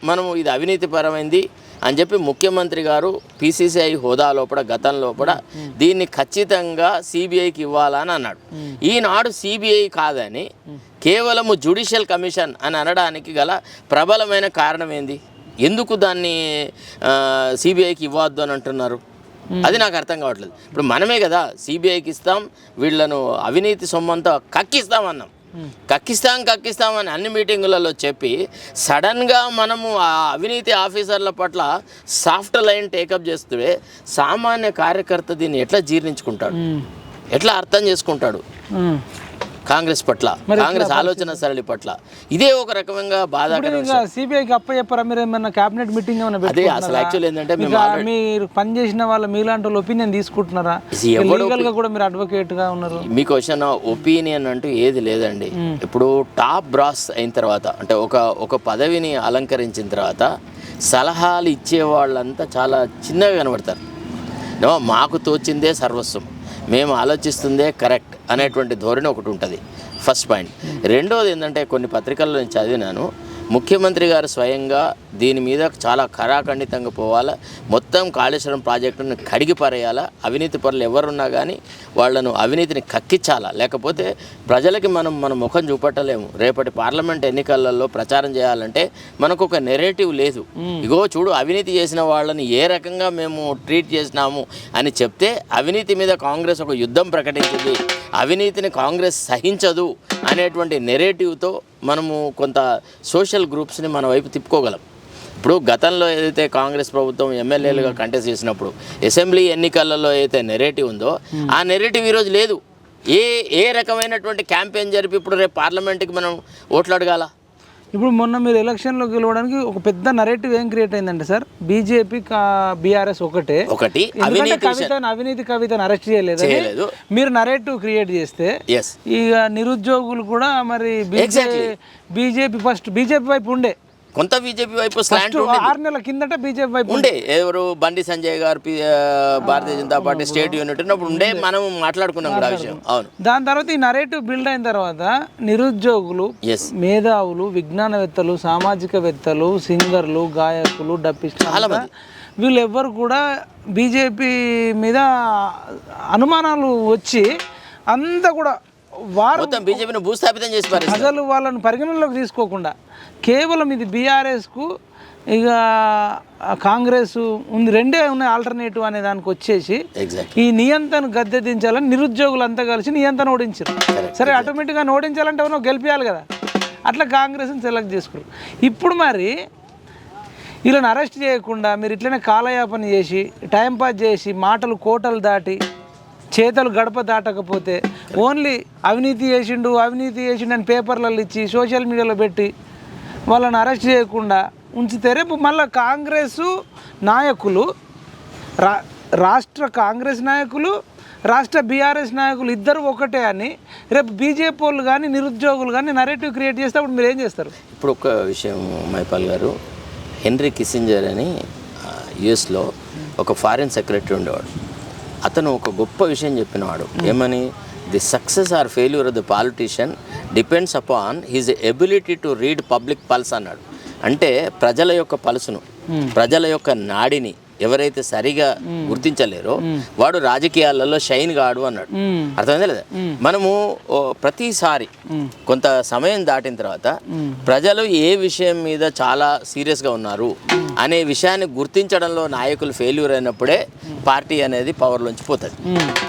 మనము ఇది అవినీతిపరమైంది అని చెప్పి ముఖ్యమంత్రి గారు పీసీసీఐ హోదా లోపల గతం లోపల దీన్ని ఖచ్చితంగా సిబిఐకి ఇవ్వాలని అన్నాడు. ఈనాడు సిబిఐ కాదని కేవలము జ్యుడిషియల్ కమిషన్ అని అనడానికి గల ప్రబలమైన కారణం ఏంది? ఎందుకు దాన్ని సిబిఐకి ఇవ్వద్దు అని అంటున్నారు? అది నాకు అర్థం కావట్లేదు. ఇప్పుడు మనమే కదా సిబిఐకి ఇస్తాం, వీళ్ళను అవినీతి సొమ్మంతా కక్కిస్తామని అన్ని మీటింగులలో చెప్పి సడన్గా మనము ఆ అవినీతి ఆఫీసర్ల పట్ల సాఫ్ట్ లైన్ టేకప్ చేస్తే సామాన్య కార్యకర్త దీన్ని ఎట్లా జీర్ణించుకుంటాడు, ఎట్లా అర్థం చేసుకుంటాడు? కాంగ్రెస్ పట్ల, కాంగ్రెస్ ఆలోచన సరళి పట్ల ఇదే ఒక రకంగా బాధాకరం. సిబిఐకి అప్పచెప్పారా మీరు? ఏమన్నా క్యాబినెట్ మీటింగ్ అదే అసలు యాక్చువల్ ఏంటంటే మీరు పనిచేసిన వాళ్ళ మీలాంటి వాళ్ళు ఒపీనియన్ తీసుకుంటున్నారా? లీగల్గా కూడా మీరు అడ్వకేట్ గా ఉన్నారు. మీకు వచ్చిన ఒపీనియన్ అంటూ ఏది లేదండి. ఇప్పుడు టాప్ బ్రాస్ అయిన తర్వాత అంటే ఒక పదవిని అలంకరించిన తర్వాత సలహాలు ఇచ్చే వాళ్ళంతా చాలా చిన్నగా కనబడతారు. మాకు తోచిందే సర్వస్వం, మేము ఆలోచిస్తుందే కరెక్ట్ అనేటువంటి ధోరణి ఒకటి ఉంటుంది. First point. రెండోది ఏంటంటే కొన్ని పత్రికల్లో నేను చదివినాను, ముఖ్యమంత్రి గారు స్వయంగా దీని మీద చాలా ఖరాఖండితంగా పోవాలా, మొత్తం కాళేశ్వరం ప్రాజెక్టును కడిగి పారేయాలా, అవినీతి పరులు ఎవరున్నా కానీ వాళ్ళను అవినీతిని కక్కించాలా, లేకపోతే ప్రజలకి మన ముఖం చూపట్టలేము. రేపటి పార్లమెంట్ ఎన్నికలలో ప్రచారం చేయాలంటే మనకు ఒక నెరేటివ్ లేదు. ఇగో చూడు అవినీతి చేసిన వాళ్ళని ఏ రకంగా మేము ట్రీట్ చేసినాము అని చెప్తే అవినీతి మీద కాంగ్రెస్ ఒక యుద్ధం ప్రకటించింది, అవినీతిని కాంగ్రెస్ సహించదు అనేటువంటి నెరేటివ్తో మనము కొంత సోషల్ గ్రూప్స్ని మన వైపు తిప్పుకోగలం. ఇప్పుడు గతంలో ఏదైతే కాంగ్రెస్ ప్రభుత్వం ఎమ్మెల్యేలుగా కంటెస్ట్ చేసినప్పుడు అసెంబ్లీ ఎన్నికలలో ఏదైతే నెరేటివ్ ఉందో ఆ నెరేటివ్ ఈరోజు లేదు. ఏ రకమైనటువంటి క్యాంపెయిన్ జరిపి ఇప్పుడు రేపు పార్లమెంట్కి మనం ఓట్లు అడగాల? ఇప్పుడు మొన్న మీరు ఎలక్షన్లో గెలవడానికి ఒక పెద్ద నరేటివ్ ఏం క్రియేట్ అయిందంటే సార్, బీజేపీ బీఆర్ఎస్ ఒకటి అవినీతి కవితను అరెస్ట్ చేయలేదు, మీరు నరేటివ్ క్రియేట్ చేస్తే ఇక నిరుద్యోగులు కూడా మరి బీజేపీ వైపు ఉండే కొంత బీజేపీ వైపు స్లాంట్ 6 నెలల కిందట బీజేపీ వైపు ఉండే. ఎవరు బండి సంజయ్ గారు Bharatiya Janata party state unit ఉన్నప్పుడు ఉండే, మనం మాట్లాడుకున్నాం కూడా ఆ విషయం. అవును. దాని తర్వాత ఈ నరేటివ్ బిల్డ్ అయిన తర్వాత నిరుద్యోగులు, మేధావులు, విజ్ఞానవేత్తలు, సామాజికవేత్తలు, సింగర్లు, గాయకులు, డప్పిస్టులు, వీళ్ళు ఎవ్వరు కూడా బీజేపీ మీద అనుమానాలు వచ్చి అంతా కూడా వారు మొత్తం బీజేపీని భూస్థాపితం చేసి పారేశారు. అసలు వాళ్ళని పరిగణనలోకి తీసుకోకుండా కేవలం ఇది బీఆర్ఎస్కు ఇక కాంగ్రెస్ ఉంది, రెండే ఉన్నాయి ఆల్టర్నేటివ్ అనే దానికి వచ్చేసి ఈ నియంత్రణ గద్దె దించాలని నిరుద్యోగులు అంతా కలిసి నియంత్రణ ఓడించారు. సరే, ఆటోమేటిక్గా ఓడించాలంటే ఎవరో గెలిపించాలి కదా, అట్లా కాంగ్రెస్ని సెలెక్ట్ చేసుకున్నారు. ఇప్పుడు మరి వీళ్ళని అరెస్ట్ చేయకుండా మీరు ఇట్లనే కాలయాపన చేసి టైంపాస్ చేసి మాటలు కోటలు దాటి చేతలు గడప దాటకపోతే ఓన్లీ అవినీతి చేసిండు అని పేపర్లలో ఇచ్చి సోషల్ మీడియాలో పెట్టి వాళ్ళని అరెస్ట్ చేయకుండా ఉంచితే రేపు మళ్ళీ కాంగ్రెస్ నాయకులు, రాష్ట్ర కాంగ్రెస్ నాయకులు, రాష్ట్ర బీఆర్ఎస్ నాయకులు ఇద్దరు ఒకటే అని రేపు బీజేపీ వాళ్ళు కానీ నిరుద్యోగులు కానీ నరేటివ్ క్రియేట్ చేస్తే అప్పుడు మీరు ఏం చేస్తారు? ఇప్పుడు ఒక విషయం మైపాల్ గారు, హెన్రీ కిస్సింజర్ అని యుఎస్లో ఒక ఫారిన్ సెక్రటరీ ఉండేవాడు. అతను ఒక గొప్ప విషయం చెప్పినవాడు. ఏమని? The success or failure of the politician depends upon his ability to read public pulse అన్నాడు. అంటే ప్రజల యొక్క పల్సును, ప్రజల యొక్క నాడిని ఎవరైతే సరిగా గుర్తించలేరో వాడు రాజకీయాలలో షైన్ కాడు అన్నాడు. అర్థమైందా లేదా? మనము ప్రతిసారి కొంత సమయం దాటిన తర్వాత ప్రజలు ఏ విషయం మీద చాలా సీరియస్గా ఉన్నారు అనే విషయాన్ని గుర్తించడంలో నాయకులు ఫెయిల్యూర్ అయినప్పుడే పార్టీ అనేది పవర్లోంచి పోతుంది,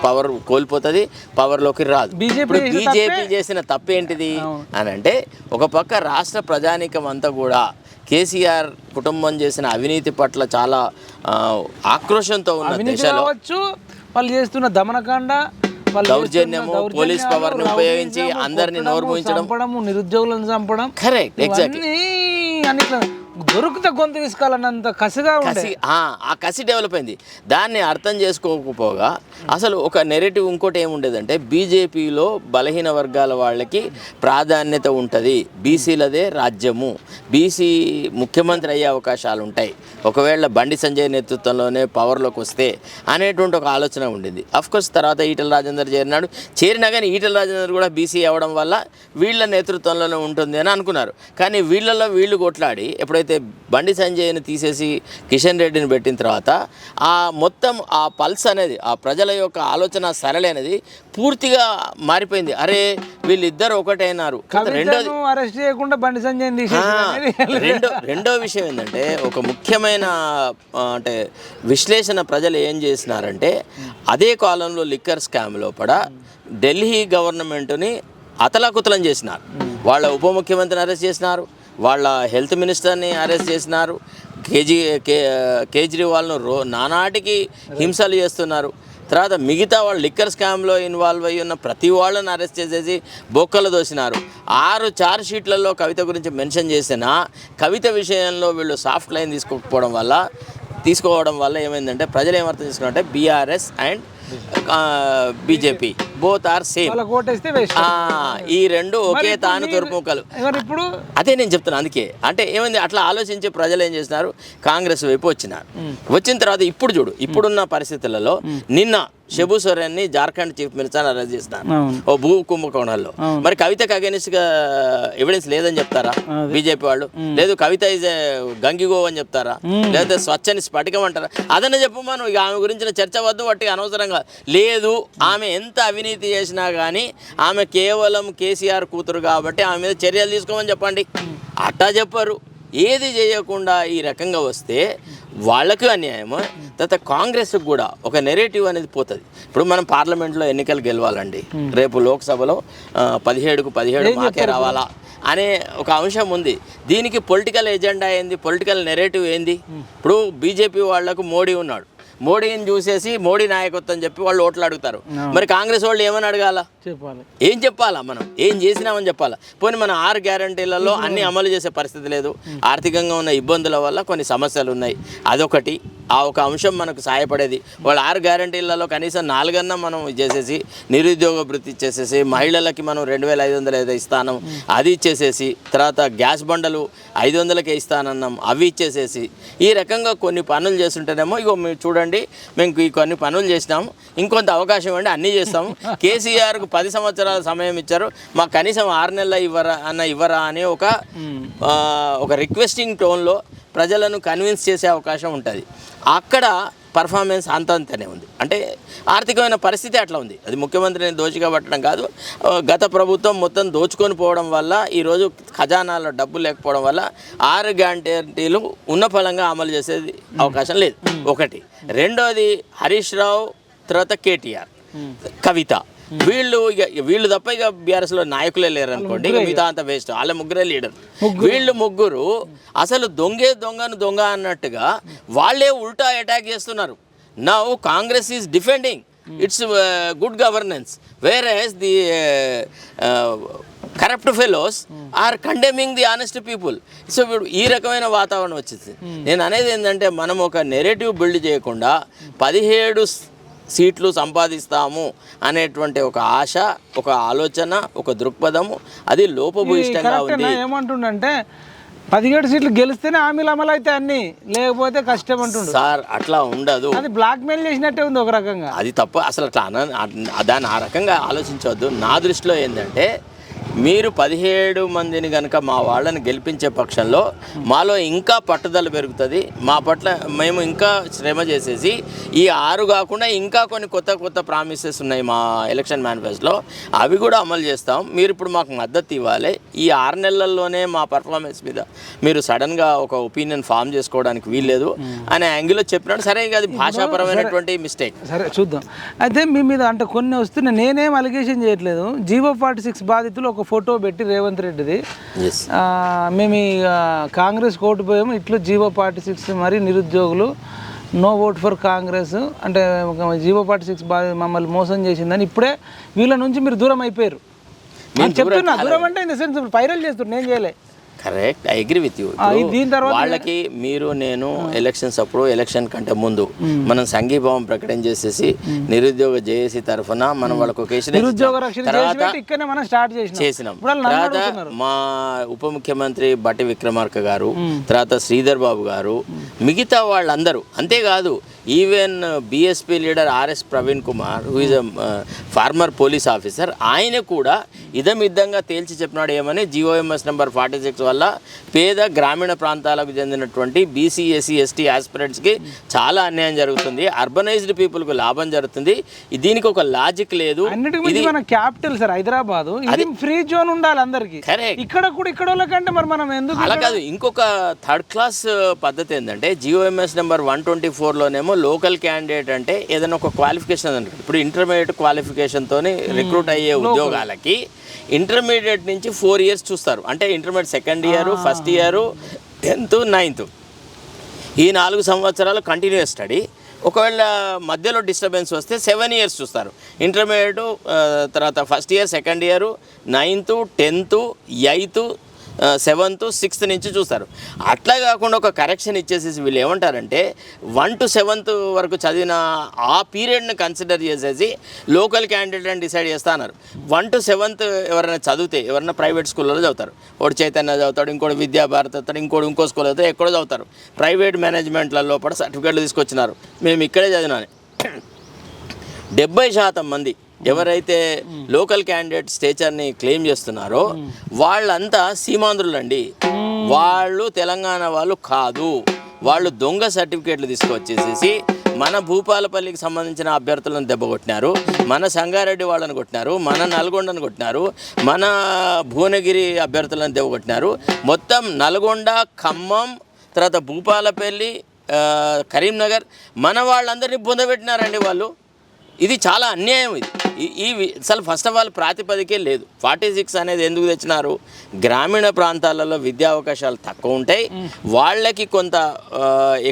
పవర్ కోల్పోతుంది, పవర్లోకి రాదు. ఇప్పుడు బీజేపీ చేసిన తప్పేంటిది అని అంటే, ఒక పక్క రాష్ట్ర ప్రజానీకం అంతా కూడా కేసీఆర్ కుటుంబం చేసిన అవినీతి పట్ల చాలా ఆక్రోషంతో ఉన్న దశలో వాళ్ళు చేస్తున్న దమనకాండ, దౌర్జన్యము, పోలీస్ పవర్ని ఉపయోగించి అందరినీ నోరు మూయించడం, నిరుద్యోగులను చంపడం, కరెక్ట్, ఎగ్జాక్ట్లీ దొరికితే గొంతు తీసుకోవాలన్నంత కసిగా కసి, ఆ కసి డెవలప్ అయింది. దాన్ని అర్థం చేసుకోకపోగా అసలు ఒక నెరేటివ్ ఇంకోటి ఏముండేదంటే, బీజేపీలో బలహీన వర్గాల వాళ్ళకి ప్రాధాన్యత ఉంటుంది, బీసీలదే రాజ్యము, బీసీ ముఖ్యమంత్రి అయ్యే అవకాశాలు ఉంటాయి ఒకవేళ బండి సంజయ్ నేతృత్వంలోనే పవర్లోకి వస్తే అనేటువంటి ఒక ఆలోచన ఉండింది. అఫ్కోర్స్ తర్వాత ఈటెల రాజేందర్ చేరినా కానీ ఈటెల రాజేందర్ కూడా బీసీ అవ్వడం వల్ల వీళ్ళ నేతృత్వంలోనే ఉంటుంది అని అనుకున్నారు. కానీ వీళ్ళల్లో వీళ్ళు కొట్లాడి ఎప్పుడైతే బండి సంజయ్ని తీసేసి కిషన్ రెడ్డిని పెట్టిన తర్వాత ఆ మొత్తం ఆ పల్స్ అనేది, ఆ ప్రజల యొక్క ఆలోచన సరళి అనేది పూర్తిగా మారిపోయింది. అరే వీళ్ళిద్దరు ఒకటైనారు. రెండో విషయం ఏంటంటే, ఒక ముఖ్యమైన అంటే విశ్లేషణ ప్రజలు ఏం చేసినారంటే, అదే కాలంలో లిక్కర్ స్కామ్ లోపల ఢిల్లీ గవర్నమెంట్ని అతలాకుతలం చేసినారు. వాళ్ళ ఉప ముఖ్యమంత్రిని అరెస్ట్ చేసినారు, వాళ్ళ హెల్త్ మినిస్టర్ని అరెస్ట్ చేసినారు, కేజ్రీవాల్ను నానాటికి హింసలు చేస్తున్నారు. తర్వాత మిగతా వాళ్ళు లిక్కర్ స్కామ్లో ఇన్వాల్వ్ అయ్యి ఉన్న ప్రతి వాళ్ళని అరెస్ట్ చేసేసి బొక్కలు దోసినారు. 6 ఛార్జ్ షీట్లలో కవిత గురించి మెన్షన్ చేసిన కవిత విషయంలో వీళ్ళు సాఫ్ట్ లైన్ తీసుకోవడం వల్ల ఏమైందంటే, ప్రజలు ఏమర్థం చేసుకున్నారంటే BRS and BJP both are same, ఈ రెండు ఒకే తాను తొరుపుకలు. ఇప్పుడు అదే నేను చెప్తున్నాను. అందుకే అంటే ఏమైంది, అట్లా ఆలోచించి ప్రజలు ఏం చేస్తున్నారు, కాంగ్రెస్ వైపు వచ్చిన తర్వాత ఇప్పుడు చూడు, ఇప్పుడున్న పరిస్థితులలో నిన్న షబు సోరెన్ని జార్ఖండ్ చీఫ్ మినిస్టర్ అరెస్ట్ చేస్తున్నారు ఓ భూ కుంభకోణంలో. మరి కవితకు అగెనిస్ట్ గా ఎవిడెన్స్ లేదని చెప్తారా బీజేపీ వాళ్ళు? లేదు కవిత ఇస్ గంగిగో అని చెప్తారా? లేదా స్వచ్ఛని స్ఫటికం అంటారా? అదనే చెప్పమను. ఇక ఆమె గురించిన చర్చ వద్దు, వాటి అనవసరంగా లేదు. ఆమె ఎంత అవినీతి చేసినా కానీ ఆమె కేవలం కేసీఆర్ కూతురు కాబట్టి ఆమె మీద చర్యలు తీసుకోమని చెప్పండి. అట్టా చెప్పరు. ఏది చేయకుండా ఈ రకంగా వస్తే వాళ్ళకు అన్యాయము, తర్వాత కాంగ్రెస్కి కూడా ఒక నెరేటివ్ అనేది పోతుంది. ఇప్పుడు మనం పార్లమెంట్లో ఎన్నికలు గెలవాలండి, రేపు లోక్సభలో 17కు 17 మాకే రావాలా అనే ఒక అంశం ఉంది. దీనికి పొలిటికల్ ఎజెండా ఏంది, పొలిటికల్ నెరేటివ్ ఏంది? ఇప్పుడు బీజేపీ వాళ్లకు మోడీ ఉన్నాడు, మోడీని చూసేసి మోడీ నాయకత్వం చెప్పి వాళ్ళు ఓట్లు అడుగుతారు. మరి కాంగ్రెస్ వాళ్ళు ఏమని అడగాల? చెప్పాలి. ఏం చెప్పాలా? మనం ఏం చేసినామని చెప్పాలా? పోనీ మన 6 గ్యారంటీలలో అన్ని అమలు చేసే పరిస్థితి లేదు. ఆర్థికంగా ఉన్న ఇబ్బందుల వల్ల కొన్ని సమస్యలు ఉన్నాయి. అదొకటి. ఆ ఒక అంశం మనకు సహాయపడేది. వాళ్ళు 6 గ్యారంటీలలో కనీసం 4 మనం చేసేసి నిరుద్యోగ భృతి ఇచ్చేసేసి, మహిళలకి మనం 2500 ఏదో ఇస్తాను అది ఇచ్చేసేసి, తర్వాత గ్యాస్ బండలు 500కే ఇస్తానన్నాం అవి ఇచ్చేసేసి, ఈ రకంగా కొన్ని పనులు చేస్తుంటేనేమో ఇగో మీరు చూడండి మేము ఈ కొన్ని పనులు చేసినాము, ఇంకొంత అవకాశం అండి అన్నీ చేస్తాము. కేసీఆర్కు 10 సంవత్సరాల సమయం ఇచ్చారు, మాకు కనీసం 6 నెలల ఇవ్వరా అని ఒక రిక్వెస్టింగ్ టోన్లో ప్రజలను కన్విన్స్ చేసే అవకాశం ఉంటుంది. అక్కడ పర్ఫార్మెన్స్ అంతంతనే ఉంది. అంటే ఆర్థికమైన పరిస్థితి అట్లా ఉంది. అది ముఖ్యమంత్రిని దోషిగా పట్టడం కాదు, గత ప్రభుత్వం మొత్తం దోచుకొని పోవడం వల్ల ఈరోజు ఖజానాలో డబ్బు లేకపోవడం వల్ల 6 గ్యారంటీలు ఉన్న ఫలంగా అమలు చేసేది అవకాశం లేదు. ఒకటి. రెండోది హరీష్ రావు, తర్వాత కేటీఆర్, కవిత, వీళ్ళు తప్ప ఇక బీఆర్ఎస్లో నాయకులే లేరు అనుకోండి. ఇక మిగతా అంత వేస్ట్. వాళ్ళ ముగ్గురే లీడర్. వీళ్ళు ముగ్గురు అసలు దొంగ అన్నట్టుగా వాళ్ళే ఉల్టా అటాక్ చేస్తున్నారు. Now Congress is defending its good governance, where the corrupt fellows are condemning the honest people. So ఈ రకమైన వాతావరణం వచ్చింది. నేను అనేది ఏంటంటే మనం ఒక నెరేటివ్ బిల్డ్ చేయకుండా 17 సీట్లు సంపాదిస్తాము అనేటువంటి ఒక ఆశ, ఒక ఆలోచన, ఒక దృక్పథము అది లోపభూయిష్టంగా ఉంది. ఏమంటుండంటే 17 సీట్లు గెలిస్తేనే హామీలు అమలు అయితే అన్ని, లేకపోతే కష్టం అంటుండు సార్. అట్లా ఉండదు. అది బ్లాక్ మెయిల్ చేసినట్టే ఉంది ఒక రకంగా. అది తప్పు. అసలు అట్లా దాన్ని ఆ రకంగా ఆలోచించవద్దు. నా దృష్టిలో ఏంటంటే మీరు 17 మందిని కనుక మా వాళ్ళని గెలిపించే పక్షంలో మాలో ఇంకా పట్టుదల పెరుగుతుంది. మా పట్ల మేము ఇంకా శ్రమ చేసేసి ఈ 6 కాకుండా ఇంకా కొన్ని కొత్త ప్రామిసెస్ ఉన్నాయి మా ఎలక్షన్ మేనిఫెస్టోలో, అవి కూడా అమలు చేస్తాం. మీరు ఇప్పుడు మాకు మద్దతు ఇవ్వాలి. ఈ 6 నెలల్లోనే మా పర్ఫార్మెన్స్ మీద మీరు సడన్గా ఒక ఒపీనియన్ ఫామ్ చేసుకోవడానికి వీల్లేదు అనే యాంగిల్లో చెప్పినాడు. సరే, అది భాషాపరమైనటువంటి మిస్టేక్. సరే చూద్దాం. అయితే మీ మీద అంటే కొన్ని వస్తున్నాయి, నేనేం అలిగేషన్ చేయట్లేదు. జీవో 46 బాధితులు ఒక ఫోటో పెట్టి రేవంత్ రెడ్డిది, మేము ఈ కాంగ్రెస్ కోర్టు పోయాము, ఇట్లా జీవో 46 మరి నిరుద్యోగులు నో ఓట్ ఫర్ కాంగ్రెస్ అంటే జీవో 46 మమ్మల్ని మోసం చేసిందని ఇప్పుడే వీళ్ళ నుంచి మీరు దూరం అయిపోయారు. నేను చెప్తున్నా దూరం అంటే ఇన్ ద సెన్స్ వైరల్ చేస్తున్నారు, నేను చేయలే. Correct, I agree with you. వాళ్ళకి మీరు నేను ఎలక్షన్స్ అప్పుడు ఎలక్షన్ కంటే ముందు మనం సంఘీభావం ప్రకటన చేసేసి నిరుద్యోగ జేఏసీ తరఫున మనం వాళ్ళకు చేసినాం. తర్వాత మా ఉప ముఖ్యమంత్రి బట్టి విక్రమార్క గారు, తర్వాత శ్రీధర్ బాబు గారు, మిగతా వాళ్ళందరూ, అంతేకాదు even BSP leader RS Praveen Kumar who is former police officer, ఆయన కూడా ఇదమిద్దంగా తేల్చి చెప్పినాడు ఏమని, జీఓఎంఎస్ నెంబర్ 46 వల్ల పేద గ్రామీణ ప్రాంతాలకు చెందినటువంటి బీసీ ఎస్సీ ఎస్టీ ఆస్పిరెంట్స్కి చాలా అన్యాయం జరుగుతుంది, అర్బనైజ్డ్ పీపుల్కు లాభం జరుగుతుంది, దీనికి ఒక లాజిక్ లేదు. ఇది మన క్యాపిటల్ సార్ హైదరాబాద్, ఇది ఫ్రీ జోన్ ఉండాలి అందరికి. ఇక్కడ కూడా ఇక్కడ వాళ్ళకంటే మరి మనం ఎందుకు అలా కాదు. ఇంకొక థర్డ్ క్లాస్ పద్ధతి ఏంటంటే జీఓఎంఎస్ నెంబర్ 124లోనేమో లోకల్ క్యాండిడేట్ అంటే ఏదైనా ఒక క్వాలిఫికేషన్ అంటే ఇప్పుడు ఇంటర్మీడియట్ క్వాలిఫికేషన్తో రిక్రూట్ అయ్యే ఉద్యోగాలకి ఇంటర్మీడియట్ నుంచి 4 years చూస్తారు. అంటే intermediate second year, first year, 10th, 9th ఈ 4 సంవత్సరాలు కంటిన్యూస్ స్టడీ. ఒకవేళ మధ్యలో డిస్టర్బెన్స్ వస్తే 7 years చూస్తారు. ఇంటర్మీడియట్ తర్వాత first year, second year, 9th, 10th, 8th, 7th, 6th నుంచి చూస్తారు. అట్లా కాకుండా ఒక కరెక్షన్ ఇచ్చేసేసి వీళ్ళు ఏమంటారంటే 1 to 7th వరకు చదివిన ఆ పీరియడ్ని కన్సిడర్ చేసేసి లోకల్ క్యాండిడేట్ అని డిసైడ్ చేస్తా అన్నారు. 1 to 7th ఎవరైనా చదివితే, ఎవరైనా ప్రైవేట్ స్కూల్లో చదువుతారు, ఒకటి చైతన్య చదువుతాడు, ఇంకోటి విద్యాభారత్ చదువుతాడు, ఇంకో స్కూల్ చదువుతాడు, ఎక్కడో చదువుతారు. ప్రైవేట్ మేనేజ్మెంట్ల లోపల సర్టిఫికేట్లు తీసుకొచ్చినారు, మేము ఇక్కడే చదివినాను. 70% మంది ఎవరైతే లోకల్ క్యాండిడేట్ స్టేచర్ని క్లెయిమ్ చేస్తున్నారో వాళ్ళంతా సీమాంధ్రులండి. వాళ్ళు తెలంగాణ వాళ్ళు కాదు. వాళ్ళు దొంగ సర్టిఫికేట్లు తీసుకొచ్చేసేసి మన భూపాలపల్లికి సంబంధించిన అభ్యర్థులను దెబ్బకొట్టినారు, మన సంగారెడ్డి వాళ్ళని కొట్టినారు, మన నల్గొండను కొట్టినారు, మన భువనగిరి అభ్యర్థులను దెబ్బకొట్టినారు. మొత్తం నల్గొండ, ఖమ్మం, తర్వాత భూపాలపల్లి, కరీంనగర్ మన వాళ్ళందరినీ పొందబెట్టినారండి వాళ్ళు. ఇది చాలా అన్యాయం. అసలు ఫస్ట్ ఆఫ్ ఆల్ ప్రాతిపదికే లేదు. 46 అనేది ఎందుకు తెచ్చినారు? గ్రామీణ ప్రాంతాలలో విద్యా అవకాశాలు తక్కువ ఉంటాయి, వాళ్ళకి కొంత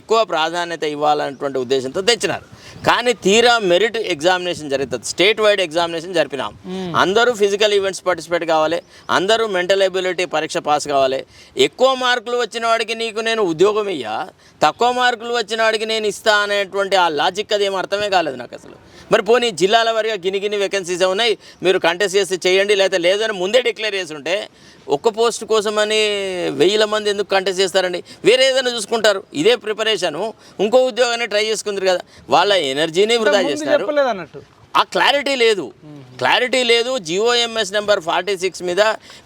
ఎక్కువ ప్రాధాన్యత ఇవ్వాలన్నటువంటి ఉద్దేశంతో తెచ్చినారు. కానీ తీరా మెరిట్ ఎగ్జామినేషన్ జరుగుతుంది, స్టేట్ వైడ్ ఎగ్జామినేషన్ జరిపినాం. అందరూ ఫిజికల్ ఈవెంట్స్ పార్టిసిపేట్ కావాలి, అందరూ మెంటల్ ఎబిలిటీ పరీక్ష పాస్ కావాలి. ఎక్కువ మార్కులు వచ్చిన వాడికి నీకు నేను ఉద్యోగం ఇయ్యా, తక్కువ మార్కులు వచ్చిన వాడికి నేను ఇస్తా అనేటువంటి ఆ లాజిక్ అది ఏం అర్థమే కాలేదు నాకు అసలు. మరి పోనీ జిల్లాల వారిగా గిన్ని వేకెన్సీస్ ఉన్నాయి, మీరు కంటెస్ట్ చేస్తే చేయండి, లేదని ముందే డిక్లేర్ చేసి ఉంటే ఒక్క పోస్ట్ కోసమని 1000 మంది ఎందుకు కంటెస్ట్ చేస్తారండి? వేరే ఏదైనా చూసుకుంటారు. ఇదే ప్రిపరేషను ఇంకో ఉద్యోగాన్ని ట్రై చేసుకుంటారు కదా, వాళ్ళ ఎనర్జీని వృధా చేస్తారు. ఆ క్లారిటీ లేదు. GOMS నెంబర్ 46 మీద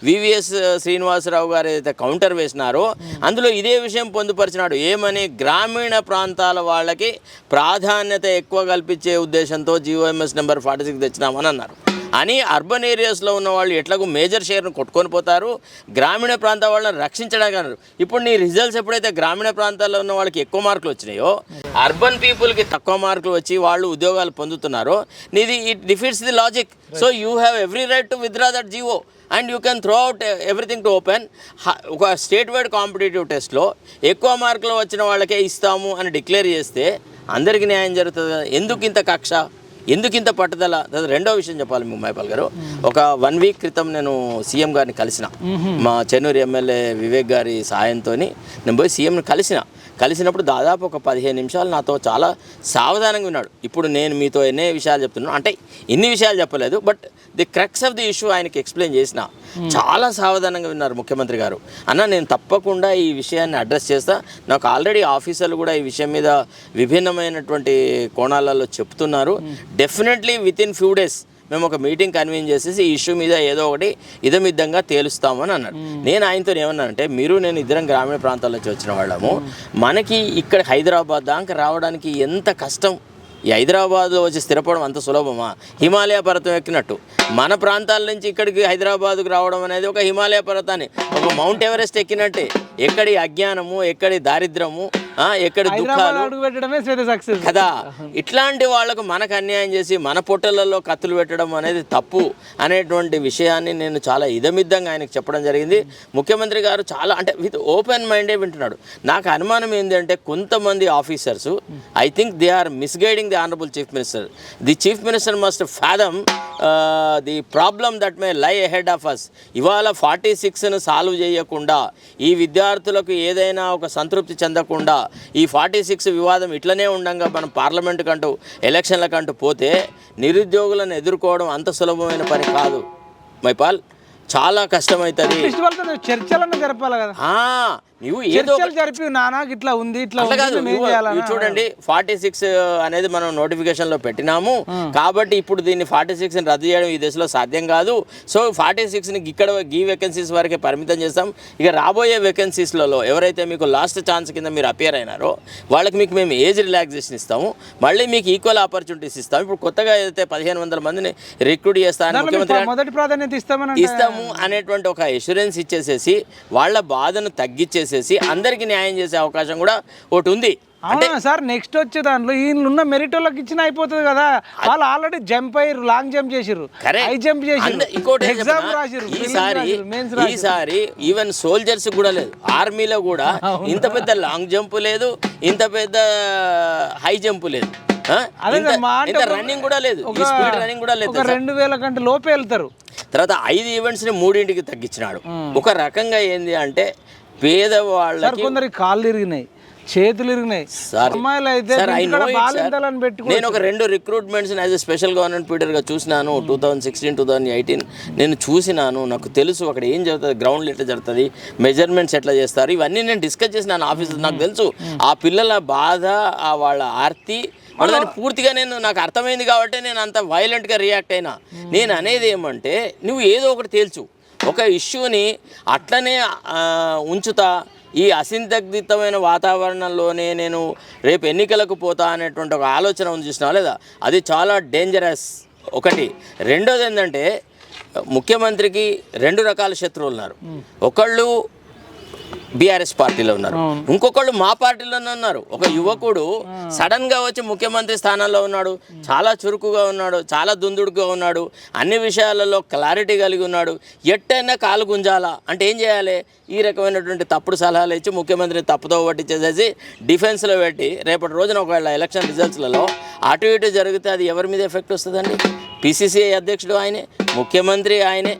VVS శ్రీనివాసరావు గారు ఏదైతే కౌంటర్ వేసినారో అందులో ఇదే విషయం పొందుపరిచినాడు. ఏమని? గ్రామీణ ప్రాంతాల వాళ్ళకి ప్రాధాన్యత ఎక్కువ కల్పించే ఉద్దేశంతో GOMS నెంబర్ 46 తెచ్చినామని అన్నారు. అని అర్బన్ ఏరియాస్లో ఉన్న వాళ్ళు ఎట్లాగో మేజర్ షేర్ను కొట్టుకొని పోతారు, గ్రామీణ ప్రాంతాల వాళ్ళని రక్షించడానికి అన్నారు. ఇప్పుడు నీ రిజల్ట్స్ ఎప్పుడైతే గ్రామీణ ప్రాంతాల్లో ఉన్న వాళ్ళకి ఎక్కువ మార్కులు వచ్చినాయో, అర్బన్ పీపుల్కి తక్కువ మార్కులు వచ్చి వాళ్ళు ఉద్యోగాలు పొందుతున్నారో, నీది it defeats the logic. So you have every right to withdraw that GO and you can throw out everything to open. ఒక స్టేట్ వైడ్ కాంపిటేటివ్ టెస్ట్లో ఎక్కువ మార్కులు వచ్చిన వాళ్ళకే ఇస్తాము అని డిక్లేర్ చేస్తే అందరికీ న్యాయం జరుగుతుంది కదా. ఎందుకు ఇంత కక్ష, ఎందుకు ఇంత పట్టుదల? రెండో విషయం చెప్పాలి మైపాల్ గారు. ఒక 1 వీక్ క్రితం నేను సీఎం గారిని కలిసిన, మా చెన్నూరు ఎమ్మెల్యే వివేక్ గారి సాయంతో నేను పోయి సీఎంని కలిసినప్పుడు దాదాపు ఒక 15 నిమిషాలు నాతో చాలా సావధానంగా ఉన్నాడు. ఇప్పుడు నేను మీతో ఎన్ని విషయాలు చెప్తున్నాను అంటే ఇన్ని విషయాలు చెప్పలేదు, but the crux of the issue ఆయనకి ఎక్స్ప్లెయిన్ చేసిన. చాలా సావధానంగా విన్నారు ముఖ్యమంత్రి గారు. అన్న నేను తప్పకుండా ఈ విషయాన్ని అడ్రస్ చేస్తా, నాకు ఆల్రెడీ ఆఫీసర్లు కూడా ఈ విషయం మీద విభిన్నమైనటువంటి కోణాలలో చెప్తున్నారు, definitely with in few days మేము ఒక మీటింగ్ కన్వీన్ చేసేసి ఈ ఇష్యూ మీద ఏదో ఒకటి ఇదమిద్దంగా తేలుస్తామని అన్నాడు. నేను ఆయనతో ఏమన్నానంటే, మీరు నేను ఇద్దరం గ్రామీణ ప్రాంతాల నుంచి వచ్చిన వాళ్ళము, మనకి ఇక్కడ హైదరాబాద్ దాకా రావడానికి ఎంత కష్టం. ఈ హైదరాబాద్లో వచ్చి స్థిరపడడం అంత సులభమా? హిమాలయ పర్వతం ఎక్కినట్టు మన ప్రాంతాల నుంచి ఇక్కడికి హైదరాబాద్కు రావడం అనేది ఒక హిమాలయ పర్వతాన్ని, ఒక మౌంట్ ఎవరెస్ట్ ఎక్కినట్టే. ఎక్కడి అజ్ఞానము, ఎక్కడి దారిద్రము, ఎక్కడి దుఃఖాలు కదా. ఇట్లాంటి వాళ్లకు మనకు అన్యాయం చేసి మన పొట్టలలో కత్తులు పెట్టడం అనేది తప్పు అనేటువంటి విషయాన్ని నేను చాలా ఇదమిద్దంగా ఆయనకు చెప్పడం జరిగింది. ముఖ్యమంత్రి గారు చాలా అంటే విత్ ఓపెన్ మైండే వింటున్నాడు. నాకు అనుమానం ఏంటంటే కొంతమంది officers I think they are misguiding the honourable chief minister. The chief minister must fathom the problem that may lie ahead of us. ఇవాళ 46ను సాల్వ్ చేయకుండా, ఈ విద్యార్థులకు ఏదైనా ఒక సంతృప్తి చెందకుండా ఈ 46 వివాదం ఇట్లనే ఉండగా మనం పార్లమెంటు కంటూ ఎలక్షన్ల కంటూ పోతే నిరుద్యోగులను ఎదుర్కోవడం అంత సులభమైన పని కాదు మైపాల్, చాలా కష్టమవుతుంది. చర్చలను జరపాలి కదా, నువ్వు ఏదో జరిపి నానాకి ఇట్లా ఉంది ఇట్లా కాదు. చూడండి 46 అనేది మనం నోటిఫికేషన్లో పెట్టినాము కాబట్టి ఇప్పుడు దీన్ని 46ని రద్దు చేయడం ఈ దశలో సాధ్యం కాదు. సో 46ని ఇక్కడ ఈ వేకెన్సీస్ వరకే పరిమితం చేస్తాం. ఇక రాబోయే వేకెన్సీస్లలో ఎవరైతే మీకు లాస్ట్ ఛాన్స్ కింద మీరు అపియర్ అయినారో వాళ్ళకి మేము ఏజ్ రిలాక్సేషన్ ఇస్తాము, మళ్ళీ మీకు ఈక్వల్ ఆపర్చునిటీస్ ఇస్తాము. ఇప్పుడు కొత్తగా ఏదైతే 1500 మందిని రిక్రూట్ చేస్తామని ముఖ్యమంత్రి మొదటి ప్రాధాన్యత ఇస్తాము అనేటువంటి ఒక అష్యూరెన్స్ ఇచ్చేసేసి వాళ్ళ బాధను తగ్గించేసి అందరికి న్యాయం చేసే అవకాశం కూడా ఒకటి ఉంది. అంటే సార్ నెక్స్ట్ వచ్చే దాంట్లో ఈయన మెరిట్ వాళ్ళకి ఇచ్చిన అయిపోతుంది కదా. వాళ్ళు ఆల్రెడీ జంప్ అయ్యారు, లాంగ్ జంప్ చేసిరు, హై జంప్ చేసిరు, ఎగ్జామ్ రాసిరు. ఈసారి ఈవెన్ సోల్జర్స్ కూడా లేదు, ఆర్మీలో కూడా ఇంత పెద్ద లాంగ్ జంప్ లేదు, ఇంత పెద్ద హై జంప్ లేదు, రన్నింగ్ కూడా లేదు, స్పీడ్ రన్నింగ్ కూడా లేదు. 2000 కంటే లోపే వెళ్తారు. తర్వాత 5 ఈవెంట్స్ని 3కి తగ్గించినాడు. ఒక రకంగా ఏంది అంటే పేదవాళ్ళకి కొందరికి కాళ్ళు ఇరిగినాయి, చేతులు ఇరిగినాయి. నేను ఒక 2 recruitments as a special government పీడర్గా చూసినాను. 2016, 2018 నేను చూసినాను. నాకు తెలుసు అక్కడ ఏం జరుగుతుంది, గ్రౌండ్ ఎట్లా జరుగుతుంది, మెజర్మెంట్స్ ఎట్లా చేస్తారు, ఇవన్నీ నేను డిస్కస్ చేసినాను ఆఫీసులో. నాకు తెలుసు ఆ పిల్లల బాధ, ఆ వాళ్ళ ఆర్తి దాన్ని పూర్తిగా నాకు అర్థమైంది కాబట్టి నేను అంత వైలెంట్గా రియాక్ట్ అయినా. నేను అనేది ఏమంటే నువ్వు ఏదో ఒకటి తేల్చు, ఒక ఇష్యూని అట్లనే ఉంచుతా ఈ అసింతగ్ధితమైన వాతావరణంలోనే నేను రేపు ఎన్నికలకు పోతా అనేటువంటి ఒక ఆలోచన ఉంది చూసినా లేదా, అది చాలా డేంజరస్. ఒకటి. రెండోది ఏంటంటే ముఖ్యమంత్రికి 2 రకాల శత్రువులు ఉన్నారు. ఒకళ్ళు బీఆర్ఎస్ పార్టీలో ఉన్నారు, ఇంకొకళ్ళు మా పార్టీలోనే ఉన్నారు. ఒక యువకుడు సడన్ గా వచ్చి ముఖ్యమంత్రి స్థానంలో ఉన్నాడు, చాలా చురుకుగా ఉన్నాడు, చాలా దుందుడుగా ఉన్నాడు, అన్ని విషయాలలో క్లారిటీ కలిగి ఉన్నాడు. ఎట్టైనా కాలు గుంజాలా అంటే ఏం చేయాలి? ఈ రకమైనటువంటి తప్పుడు సలహాలు ఇచ్చి ముఖ్యమంత్రిని తప్పుతో పట్టించేసేసి డిఫెన్స్లో పెట్టి రేపటి రోజున ఒకవేళ ఎలక్షన్ రిజల్ట్స్లలో అటు ఇటు జరిగితే అది ఎవరి మీద ఎఫెక్ట్ వస్తుందండి? పిసిసిఐ అధ్యక్షుడు ఆయనే, ముఖ్యమంత్రి ఆయనే.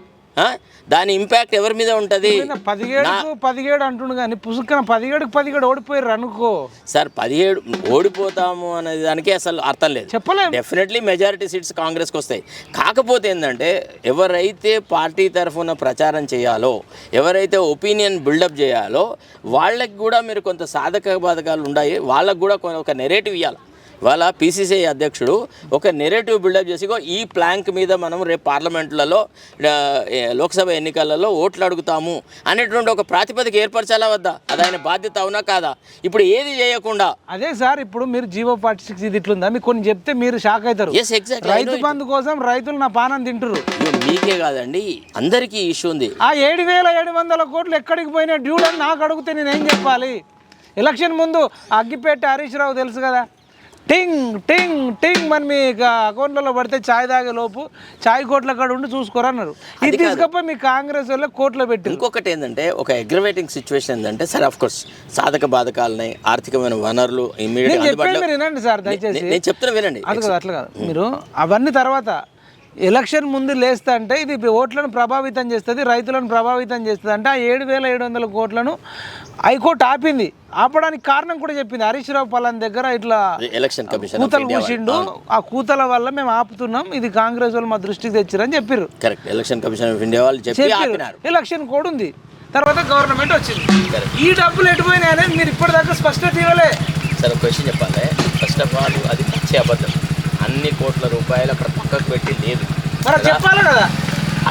దాని ఇంపాక్ట్ ఎవరి మీద ఉంటుంది? 17 అంటుండు కానీ పుసుక్కన 17 ఓడిపోయారు అనుకో సార్. 17 ఓడిపోతాము అనేది దానికి అసలు అర్థం లేదు. చెప్పలేదు. డెఫినెట్లీ మెజారిటీ సీట్స్ కాంగ్రెస్కి వస్తాయి. కాకపోతే ఏంటంటే ఎవరైతే పార్టీ తరఫున ప్రచారం చేయాలో, ఎవరైతే ఒపీనియన్ బిల్డప్ చేయాలో వాళ్ళకి కూడా మీరు కొంత సాధక బాధకాలు ఉన్నాయి, వాళ్ళకు కూడా ఒక నెరేటివ్ ఇవ్వాలి. వాళ్ళ పిసిసిఐ అధ్యక్షుడు ఒక నెరేటివ్ బిల్డప్ చేసి ఈ ప్లాంక్ మీద మనం రేపు పార్లమెంట్లలో లోక్సభ ఎన్నికలలో ఓట్లు అడుగుతాము అనేటువంటి ఒక ప్రాతిపదిక ఏర్పరచాలా వద్దా? అది ఆయన బాధ్యత అవునా కాదా? ఇప్పుడు ఏది చేయకుండా అదే సార్, ఇప్పుడు మీరు జీవో 46 ఇది ఇట్లుందా మీకు కొన్ని చెప్తే మీరు షాక్ అవుతారు. రైతు బంధు కోసం రైతులు నా పానం తింటారు. మీకే కాదండి, అందరికీ ఇష్యూ ఉంది. ఆ 7,700 కోట్లు ఎక్కడికి పోయినా డ్యూడ్ అని నాకు అడిగితే నేనేం చెప్పాలి? ఎలక్షన్ ముందు అగ్గిపెట్టి హరీష్ రావు తెలుసు కదా, టింగ్ టింగ్ టింగ్ మరి మీ అకౌంట్లలో పడితే ఛాయ్ తాగే లోపు ఛాయ్ కోట్ల కాడ ఉండి చూసుకోరన్నారు. ఇది తీసుకపోయి మీ కాంగ్రెస్ వల్ల కోట్లు పెట్టి. ఇంకొకటి ఏంటంటే ఒక అగ్రవేటింగ్ సిచ్యువేషన్ ఏంటంటే సార్, ఆఫ్ కోర్స్ సాధక బాధకాలున్నాయి, ఆర్థికమైన వనరులు ఇమ్మీడియట్ వినండి సార్ దయచేసి, నేను చెప్తున్నా వినండి. అది కాదు, అట్లా కాదు. మీరు అవన్నీ తర్వాత ఎలక్షన్ ముందు లేస్తా అంటే ఇది ఓట్లను ప్రభావితం చేస్తుంది, రైతులను ప్రభావితం చేస్తుంది అంటే ఆ 7,700 కోట్లను హైకోర్టు ఆపింది. ఆపడానికి కారణం కూడా చెప్పింది. హరీష్ రావు పలాన్ దగ్గర ఇట్లా ఎలక్షన్ కమిషన్ కూతలు కూసిండు, ఆ కూతల వల్ల మేము ఆపుతున్నాం, ఇది కాంగ్రెస్ వాళ్ళు మా దృష్టికి తెచ్చారని చెప్పారు. Correct. Election commission of India వాళ్ళు చెప్పి ఆపినారు. ఎలక్షన్ కోడ్ ఉంది, తర్వాత గవర్నమెంట్ వచ్చింది. ఈ డబ్బులు ఎటుపోయినాయి అనేది మీరు ఇప్పటిదాకా స్పష్టత ఇవ్వలే. సరే, క్వశ్చన్ చెప్పాలి. ఫస్ట్ ఆఫ్ ఆల్ అది పచ్చి అబద్ధం. అన్ని కోట్ల రూపాయలు అక్కడ పక్కకు పెట్టి లేదు, చెప్పాలి కదా.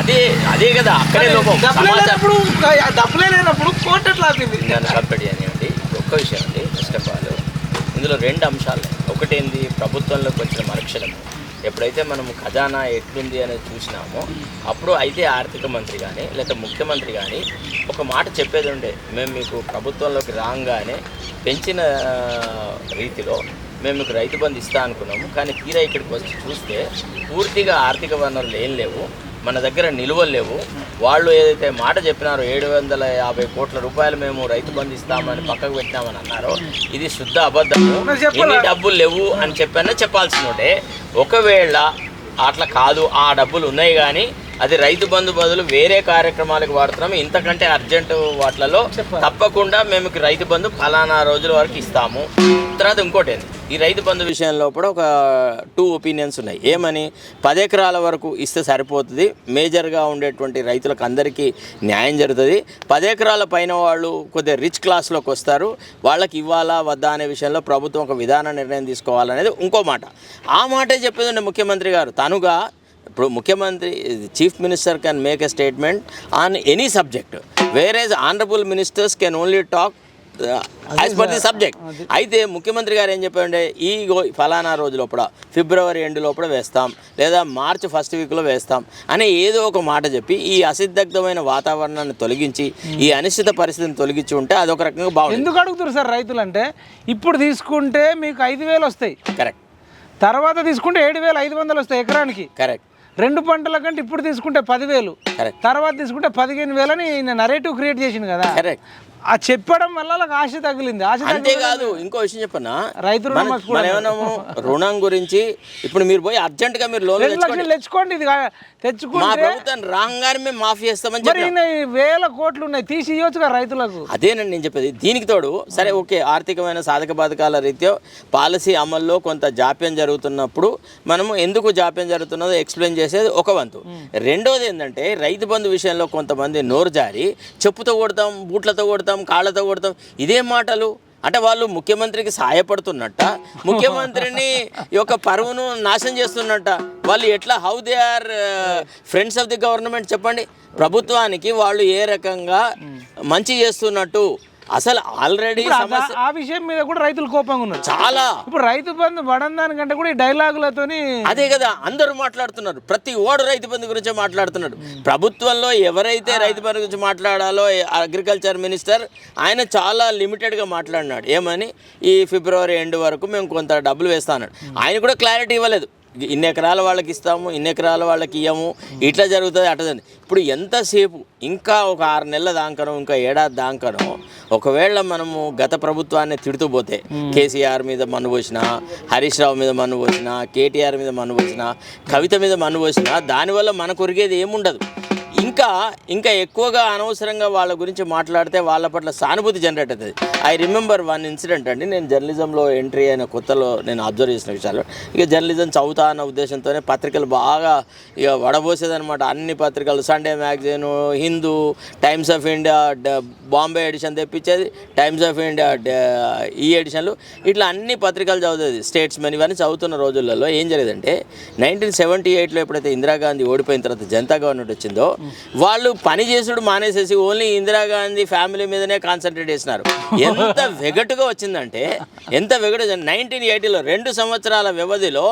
అదే కదా అక్కడే లోపం. డబ్బులే లేనప్పుడు కోర్టు ఎట్లా ఆపింది? నన్ను కంపెనీ అనివ్వండి. ఒక్క విషయం అండి, ఫస్ట్ ఆఫ్ ఆల్ ఇందులో 2 అంశాలు. ఒకటేంది, ప్రభుత్వంలోకి వచ్చిన మరుక్షణము ఎప్పుడైతే మనము ఖజానా ఎట్లుంది అనేది చూసినామో అప్పుడు అయితే ఆర్థిక మంత్రి కానీ లేదా ముఖ్యమంత్రి కానీ ఒక మాట చెప్పేది ఉండే, మేము మీకు ప్రభుత్వంలోకి రాగానే పెంచిన రీతిలో మేము మీకు రైతు బంధు ఇస్తా అనుకున్నాము, కానీ తీరా ఇక్కడికి వచ్చి చూస్తే పూర్తిగా ఆర్థిక వనరులు ఏం లేవు, మన దగ్గర నిలువలు లేవు. వాళ్ళు ఏదైతే మాట చెప్పినారో 750 కోట్ల రూపాయలు మేము రైతు బంధు ఇస్తామని పక్కకు పెట్టినామని అన్నారో ఇది శుద్ధ అబద్ధము. ఎన్ని డబ్బులు లేవు అని చెప్పాల్సి ఉంటే, ఒకవేళ అట్లా కాదు, ఆ డబ్బులు ఉన్నాయి కానీ అది రైతు బంధు బదులు వేరే కార్యక్రమాలకు వాడుతున్నాము, ఇంతకంటే అర్జెంటు వాటిలలో తప్పకుండా మేము రైతు బంధు ఫలానా రోజుల వరకు ఇస్తాము. తర్వాత ఇంకోటి ఏంది, ఈ రైతు బంధు విషయంలో కూడా ఒక 2 ఒపీనియన్స్ ఉన్నాయి. ఏమని, 10 ఎకరాల వరకు ఇస్తే సరిపోతుంది, మేజర్గా ఉండేటువంటి రైతులకు అందరికీ న్యాయం జరుగుతుంది. 10 ఎకరాల పైన వాళ్ళు కొద్దిగా రిచ్ క్లాస్లోకి వస్తారు, వాళ్ళకి ఇవ్వాలా వద్దా అనే విషయంలో ప్రభుత్వం ఒక విధాన నిర్ణయం తీసుకోవాలనేది ఇంకో మాట. ఆ మాటే చెప్పేదండి ముఖ్యమంత్రి గారు తనుగా. ఇప్పుడు ముఖ్యమంత్రి, chief minister can make a statement on any subject, whereas honourable ministers can only talk as per the subject. అయితే ముఖ్యమంత్రి గారు ఏం చెప్పారంటే, ఈ ఫలానా రోజు లోపల ఫిబ్రవరి ఎండ్ లోపల వేస్తాం లేదా మార్చి ఫస్ట్ వీక్లో వేస్తాం అని ఏదో ఒక మాట చెప్పి ఈ అసిద్ధగ్ధమైన వాతావరణాన్ని తొలగించి ఈ అనిశ్చిత పరిస్థితిని తొలగించి ఉంటే అదొక రకంగా బాగుంది. ఎందుకు అడుగుతారు సార్ రైతులు అంటే, ఇప్పుడు తీసుకుంటే మీకు 5,000 వస్తాయి, కరెక్ట్. తర్వాత తీసుకుంటే 7,500 వస్తాయి ఎకరానికి, కరెక్ట్. 2 పంటల కంటే ఇప్పుడు తీసుకుంటే 10,000, తర్వాత తీసుకుంటే 15,000 అని నరేటివ్ క్రియేట్ చేసింది కదా. కరెక్ట్. ఆ చెప్పడం వల్ల వాళ్ళకి ఆశ తగిలింది. అంతేకాదు, ఇంకో విషయం చెప్పనా, రైతులు ఏమన్నాము రుణం గురించి, ఇప్పుడు మీరు పోయి అర్జెంటుగా మీరు లోన్ తెచ్చుకోండి, ఇది తెచ్చుకుంటే మా ప్రభుత్వం రాగానే మేము మాఫీ చేస్తామని చెప్పి 1,000 కోట్లు ఉన్నాయి, తీసి ఇవ్వచ్చు కదా రైతులకు. అదేనండి నేను చెప్పేది. దీనికి తోడు సరే ఓకే, ఆర్థికమైన సాధక బాధకాల రీత్యా పాలసీ అమల్లో కొంత జాప్యం జరుగుతున్నప్పుడు మనము ఎందుకు జాప్యం జరుగుతున్నదో ఎక్స్ప్లెయిన్ చేసేది ఒక వంతు. రెండోది ఏంటంటే, రైతు బంధు విషయంలో కొంతమంది నోరు జారి చెప్పుతో కొడతాం, బూట్లతో కొడతాం, కాళ్ళతో కొడతాం, ఇదే మాటలు. అంటే వాళ్ళు ముఖ్యమంత్రికి సహాయపడుతున్నట్ట, ముఖ్యమంత్రిని యొక్క పరువును నాశనం చేస్తున్నట్ట. వాళ్ళు ఎట్లా, how they are friends of the government చెప్పండి. ప్రభుత్వానికి వాళ్ళు ఏ రకంగా మంచి చేస్తున్నట్టు, అసలు ఆల్రెడీ సమస్య ఆ విషయం మీద కూడా రైతులు కోపంగా ఉన్నారు చాలా. ఇప్పుడు రైతు బంధు పడని దానికంటే కూడా ఈ డైలాగులతోని అదే కదా అందరూ మాట్లాడుతున్నారు, ప్రతి ఓడు రైతు బంధు గురించే మాట్లాడుతున్నాడు. ప్రభుత్వంలో ఎవరైతే రైతు బంధు గురించి మాట్లాడాలో అగ్రికల్చర్ మినిస్టర్ ఆయన చాలా లిమిటెడ్గా మాట్లాడినాడు. ఏమని ఈ ఫిబ్రవరి ఎండ్ వరకు మేము కొంత డబ్బులు వేస్తాను, ఆయన కూడా క్లారిటీ ఇవ్వలేదు. ఇన్ని ఎకరాల వాళ్ళకి ఇస్తాము, ఇన్ని ఎకరాల వాళ్ళకి ఇవ్వము, ఇట్లా జరుగుతుంది అట్లా. ఇప్పుడు ఎంతసేపు ఇంకా ఒక 6 నెలల దాకనో ఇంకా ఏడాది దాకనో ఒకవేళ మనము గత ప్రభుత్వాన్ని తిడుతూ పోతే కేసీఆర్ మీద మన్ను పోసినా, హరీష్ రావు మీద మన్ను పోసినా, కేటీఆర్ మీద మన్ను పోసినా, కవిత మీద మన్ను పోసినా దానివల్ల మనకు ఒరిగేది ఏముండదు. ఇంకా ఎక్కువగా అనవసరంగా వాళ్ళ గురించి మాట్లాడితే వాళ్ళ పట్ల సానుభూతి జనరేట్ అవుతుంది. ఐ రిమెంబర్ వన్ ఇన్సిడెంట్ అండి. నేను జర్నలిజంలో ఎంట్రీ అయిన కొత్తలో నేను అబ్జర్వ్ చేసిన విషయాలు, ఇక జర్నలిజం చదువుతా అన్న ఉద్దేశంతోనే పత్రికలు బాగా ఇక వడబోసేదనమాట. అన్ని పత్రికలు, Sunday magazine, Hindu, Times of India Bombay edition తెప్పించేది, టైమ్స్ ఆఫ్ ఇండియా ఈ ఎడిషన్లు, ఇట్లా అన్ని పత్రికలు చదువుతుంది. స్టేట్స్మెన్ ఇవన్నీ చదువుతున్న రోజులలో ఏం జరిగేదంటే 1978లో ఎప్పుడైతే ఇందిరాగాంధీ ఓడిపోయిన తర్వాత జనతా గవర్నమెంట్ వచ్చిందో వాళ్ళు పని చేసుడు మానేసేసి ఓన్లీ ఇందిరాగాంధీ ఫ్యామిలీ మీదనే కాన్సన్ట్రేట్ చేసినారు. ఎంత వెగటుగా వచ్చిందంటే, ఎంత వెగటు 1980లో 2 సంవత్సరాల వ్యవధిలో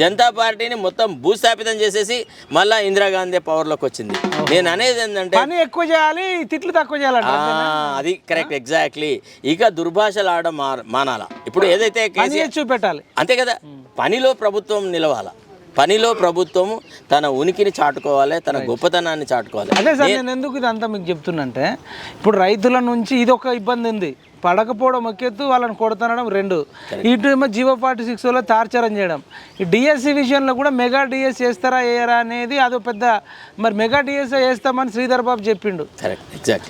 జనతా పార్టీని మొత్తం భూస్థాపితం చేసేసి మళ్ళా ఇందిరాగాంధీ పవర్లోకి వచ్చింది. నేను అనేది ఏంటంటే పని ఎక్కువ చేయాలి, తిట్లు తక్కువ చేయాలి. అది కరెక్ట్, ఎగ్జాక్ట్లీ. ఇక దుర్భాషలు ఆడడం మానాలా. ఇప్పుడు ఏదైతే చూపెట్టాలి అంతే కదా, పనిలో ప్రభుత్వం నిలవాలా, పనిలో ప్రభుత్వం తన ఉనికిని చాటుకోవాలి, తన గొప్పతనాన్ని చాటుకోవాలి. అదే సార్, నేను ఎందుకు ఇదంతా మీకు చెప్తున్నంటే, ఇప్పుడు రైతుల నుంచి ఇది ఒక ఇబ్బంది ఉంది, పడకపోవడం ఒకెత్తు, వాళ్ళని కొడుతనడం 2, ఇటు ఏమో జీవో 46లో తార్చరం చేయడం. ఈ డిఎస్సి విషయంలో కూడా మెగా డిఎస్ చేస్తారా వేయరా అనేది అదో పెద్ద, మరి మెగా డిఎస్ వేస్తామని శ్రీధర్ బాబు చెప్పిండు.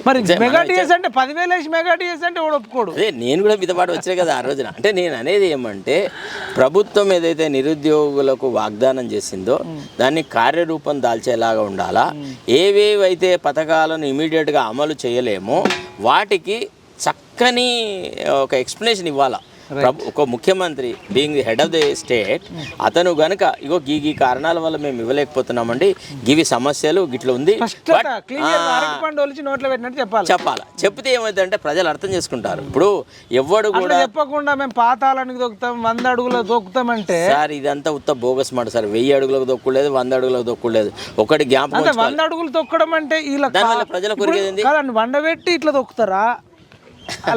మరి మెగా డిఎస్ అంటే 10,000 వేసి మెగా డిఎస్ అంటే వాడు ఒప్పుకోడు. అదే నేను కూడా మితపాటు వచ్చాయి కదా ఆ రోజున. అంటే నేను అనేది ఏమంటే, ప్రభుత్వం ఏదైతే నిరుద్యోగులకు వాగ్దానం చేసిందో దాన్ని కార్యరూపం దాల్చేలాగా ఉండాలా. ఏవేవైతే పథకాలను ఇమీడియట్గా అమలు చేయలేమో వాటికి చక్కని ఒక ఎక్స్ప్లెనేషన్ ఇవ్వాలా. ఒక ముఖ్యమంత్రి being the head of the state, అతను గనుక ఇగో ఈ కారణాల వల్ల మేము ఇవ్వలేకపోతున్నామండి, గివి సమస్యలు గిట్ల ఉంది చెప్పాలి. చెప్తే ఏమైందంటే ప్రజలు అర్థం చేసుకుంటారు. ఇప్పుడు ఎవడు కూడా చెప్పకుండా మేము పాతాళానికి దొక్కుతాం, 100 అడుగులు దొక్కుతామంటే సార్ ఇదంతా ఉత్త బోగస్ మాట సార్. 1000 అడుగులకు దొక్కులేదు, 100 అడుగులకు దొక్కులేదు. ఒకటి జ్ఞాపకం, 100 అడుగులు తొక్కడం అంటే ఇలా ప్రజలకు కొరిగేది వండబెట్టి ఇట్లా దొక్కుతారా,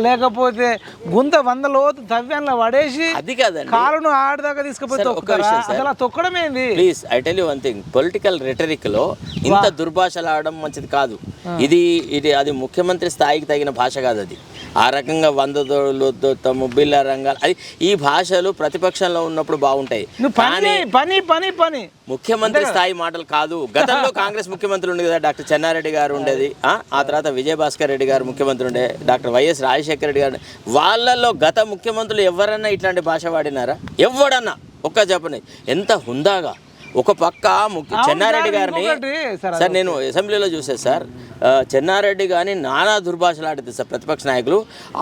లేకపోతే గుంత 100 లోతు తవ్యాన్లో పడేసి అది కాదండి కాలును ఆడదాకా తీసుకుపోయి అసలు తొక్కడం ఏంది? Please I tell you one thing, political rhetoric లో ఇంత దుర్భాషలు ఆడడం మంచిది కాదు. ఇది అది ముఖ్యమంత్రి స్థాయికి తగిన భాష కాదు. అది ఆ రకంగా 100 బిల్ల రంగాలు, అది ఈ భాషలు ప్రతిపక్షంలో ఉన్నప్పుడు బాగుంటాయి. పని ముఖ్యమంత్రి స్థాయి మాటలు కాదు. గతంలో కాంగ్రెస్ ముఖ్యమంత్రి ఉండే కదా, డాక్టర్ చెన్నారెడ్డి గారు ఉండేది, ఆ తర్వాత విజయభాస్కర్ రెడ్డి గారు ముఖ్యమంత్రి ఉండే, డాక్టర్ వైఎస్ రాజశేఖర రెడ్డి గారు. వాళ్ళల్లో గత ముఖ్యమంత్రులు ఎవరన్నా ఇట్లాంటి భాష వాడినారా? ఎవడన్నా ఒక్క చెప్పని. ఎంత హుందాగా ఒక పక్క చెన్నారెడ్డి గారిని సార్ నేను అసెంబ్లీలో చూసాను సార్, చెన్నారెడ్డి గారిని నానా దుర్భాషలు ఆడితే సార్ ప్రతిపక్ష నాయకులు,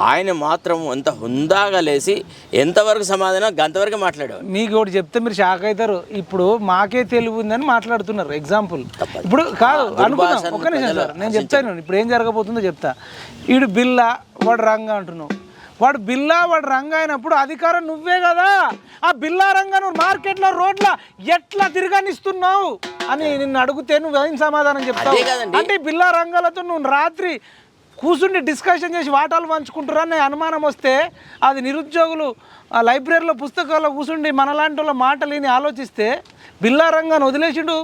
ఆయన మాత్రం ఎంత హుందాగా లేసి ఎంతవరకు సమాధానం గంతవరకు మాట్లాడారు. మీకు ఒకటి చెప్తే మీరు షాక్ అవుతారు. ఇప్పుడు మాకే తెలివి ఉందని మాట్లాడుతున్నారు. ఎగ్జాంపుల్ ఇప్పుడు కాదు అనుకుందాం, ఒక్క నిమిషం సార్ నేను చెప్తాను ఇప్పుడు ఏం జరగబోతుందో చెప్తా. వీడు బిల్లా వాడు రంగా అంటున్నావు, వాడు బిల్లా వాడు రంగా అయినప్పుడు అధికారం నువ్వే కదా. ఆ బిల్లా రంగా నువ్వు మార్కెట్లో రోడ్ల ఎట్లా తిరగనిస్తున్నావు అని నిన్ను అడిగితే నువ్వు ఏం సమాధానం చెప్తావు? అంటే బిల్లా రంగాలతో నువ్వు రాత్రి కూర్చుండి డిస్కషన్ చేసి వాటాలు పంచుకుంటారని అనుమానం వస్తే, అది నిరుద్యోగులు లైబ్రరీలో పుస్తకాల్లో కూర్చుండి మనలాంటి వాళ్ళ మాటలు విని ఆలోచిస్తే, బిల్లా రంగాన్ని వదిలేసిండు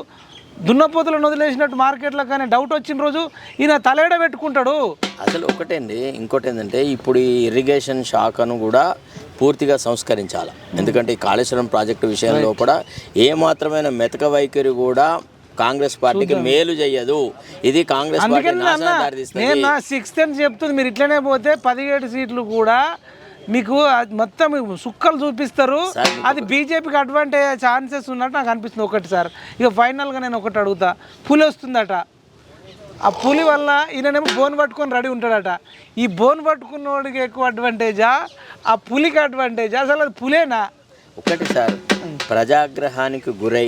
దున్నపోతులను వదిలేసినట్టు మార్కెట్లో. కానీ డౌట్ వచ్చిన రోజు ఈయన తలేడ పెట్టుకుంటాడు. అసలు ఒకటండి, ఇంకోటి ఏంటంటే ఇప్పుడు ఈ ఇరిగేషన్ శాఖను కూడా పూర్తిగా సంస్కరించాలి. ఎందుకంటే ఈ కాళేశ్వరం ప్రాజెక్టు విషయంలో కూడా ఏమాత్రమైన మెతక వైఖరి కూడా కాంగ్రెస్ పార్టీకి మేలు చేయదు. ఇది కాంగ్రెస్ పార్టీ నేను నా 6th చెప్తుంది. మీరు ఇట్లనే పోతే 17 సీట్లు కూడా మీకు మొత్తం సుక్కలు చూపిస్తారు. అది బీజేపీకి అడ్వాంటేజ్ ఛాన్సెస్ ఉన్నట్టు నాకు అనిపిస్తుంది. ఒకటి సార్, ఇక ఫైనల్గా నేను ఒకటి అడుగుతా. పులి వస్తుందట, ఆ పులి వల్ల ఈయనేమో బోన్ పట్టుకొని రెడీ ఉంటాడట. ఈ బోన్ పట్టుకున్నోడికి ఎక్కువ అడ్వాంటేజా, ఆ పులికి అడ్వాంటేజా? అసలు అది పులేనా? ఒకటి సార్, ప్రజాగ్రహానికి గురై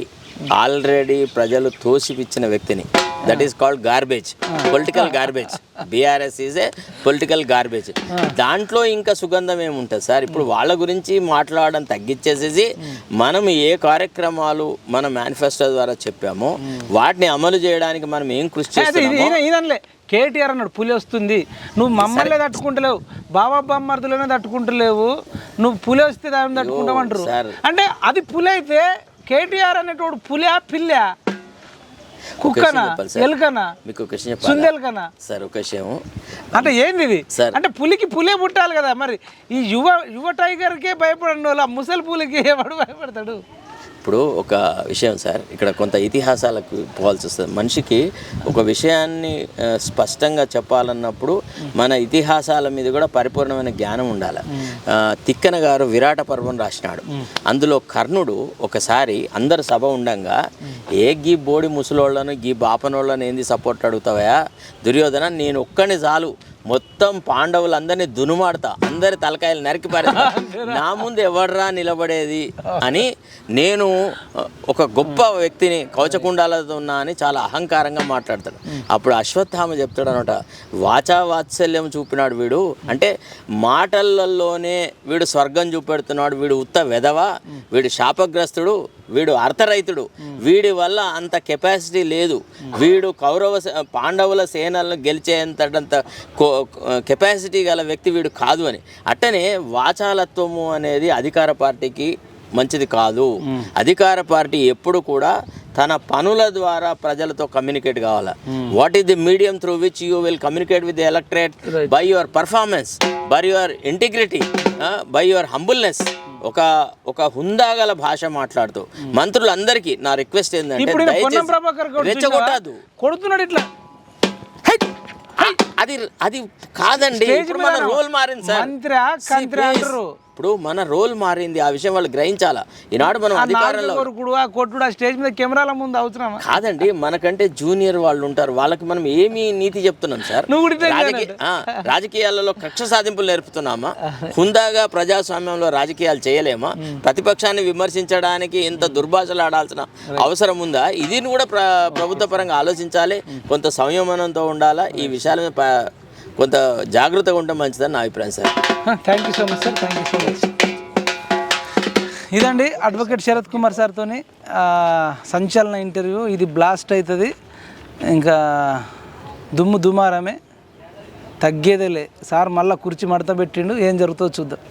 ఆల్రెడీ ప్రజలు తోసిపిచ్చిన వ్యక్తిని that is called garbage, political garbage. BRS is a political garbage. దాంట్లో ఇంకా సుగంధం ఏముంటుంది సార్? ఇప్పుడు వాళ్ళ గురించి మాట్లాడడం తగ్గించేసేసి మనం ఏ కార్యక్రమాలు మన మేనిఫెస్టో ద్వారా చెప్పామో వాటిని అమలు చేయడానికి మనం ఏం కృషి చేస్తున్నామో. ఈయనలే కేటీఆర్ అన్నాడు పులి వస్తుంది, నువ్వు మమ్మల్ని తట్టుకుంటలేవు, బాబా బామ్మర్దులనే తట్టుకుంటలేవు, నువ్వు పులి వస్తే దాన్ని తట్టుకుంటామంటారు. అంటే అది పులి అయితే కేటీఆర్ అనేటోడు పులియా పిల్లా కుక్కనా ఎలుకనా మీకు ఒక విషయం చెప్పాలి సార్. ఒక విషయం అంటే ఏంది ఇది? అంటే పులికి పులే పుట్టాలి కదా. మరి ఈ యువ టైగర్కే భయపడండి వాళ్ళు, ముసలి పులికి ఎవడు భయపడతాడు? ఇప్పుడు ఒక విషయం సార్, ఇక్కడ కొంత ఇతిహాసాలకు పోవాల్సి వస్తుంది. మనిషికి ఒక విషయాన్ని స్పష్టంగా చెప్పాలన్నప్పుడు మన ఇతిహాసాల మీద కూడా పరిపూర్ణమైన జ్ఞానం ఉండాలి. తిక్కన గారు విరాట పర్వం రాసినాడు. అందులో కర్ణుడు ఒకసారి అందరు సభ ఉండంగా, ఏ గీ బోడి ముసలోళ్ళను గీ బాపనోళ్ళను ఏంది సపోర్ట్ అడుగుతావా దుర్యోధన, నేను ఒక్కని చాలు మొత్తం పాండవులందరినీ దునుమాడతా, అందరి తలకాయలు నరికి పారేస్తా, నా ముందు ఎవడ్రా నిలబడేది అని నేను ఒక గొప్ప వ్యక్తిని కవచకుండాలతో ఉన్నా అని చాలా అహంకారంగా మాట్లాడతాడు. అప్పుడు అశ్వత్థామ చెప్తాడు అనమాట, వాచా వాత్సల్యం చూపినాడు వీడు, అంటే మాటలలోనే వీడు స్వర్గం చూపెడుతున్నాడు, వీడు ఉత్త వెధవ, వీడు శాపగ్రస్తుడు, వీడు అర్థరైతుడు, వీడి వల్ల అంత కెపాసిటీ లేదు, వీడు పాండవుల సేనలను గెలిచేంతటంత కెపాసిటీ గల వ్యక్తి వీడు కాదు అని. అట్టనే వాచాలత్వము అనేది అధికార పార్టీకి మంచిది కాదు. అధికార పార్టీ ఎప్పుడు కూడా తన పనుల ద్వారా ప్రజలతో కమ్యూనికేట్ కావాలి. What is the medium through which you will communicate with the electorate? By your performance, by your integrity, by your humbleness. ఒక హుందాగల భాష మాట్లాడుతూ మంత్రులందరికీ నా రిక్వెస్ట్ ఏంటంటే రెచ్చగొట్టదు, కొడుతున్నాడు ఇట్లా. అది కాదండి, ఇప్పుడు మన రోల్ మారింది సార్. ఇప్పుడు మన రోల్ మారింది, ఆ విషయం వాళ్ళు గ్రహించాలా. ఈనాడు మనం అధికారంలో కొట్టుడు స్టేజ్ మీద కెమెరాల ముందు అవసరం కాదండి, మనకంటే జూనియర్ వాళ్ళు ఉంటారు, వాళ్ళకి మనం ఏమి నీతి చెప్తున్నాం సార్? రాజకీయాలలో కక్ష సాధింపులు నేర్పుతున్నామా? హుందాగా ప్రజాస్వామ్యంలో రాజకీయాలు చేయలేమా? ప్రతిపక్షాన్ని విమర్శించడానికి ఇంత దుర్భాషలు ఆడాల్సిన అవసరం ఉందా? ఇది కూడా ప్రభుత్వ పరంగా ఆలోచించాలి, కొంత సంయమనంతో ఉండాలా. ఈ విషయాల మీద కొంత జాగ్రత్తగా ఉంటే మంచిదని నా అభిప్రాయం sir. Thank you so much sir, thank you so much. ఇదండి అడ్వకేట్ శరత్ కుమార్ సార్తో సంచలన ఇంటర్వ్యూ. ఇది బ్లాస్ట్ అవుతుంది, ఇంకా దుమారమే, తగ్గేదేలే. సార్ మళ్ళీ కుర్చీ మడత పెట్టిండు, ఏం జరుగుతుందో చూద్దాం.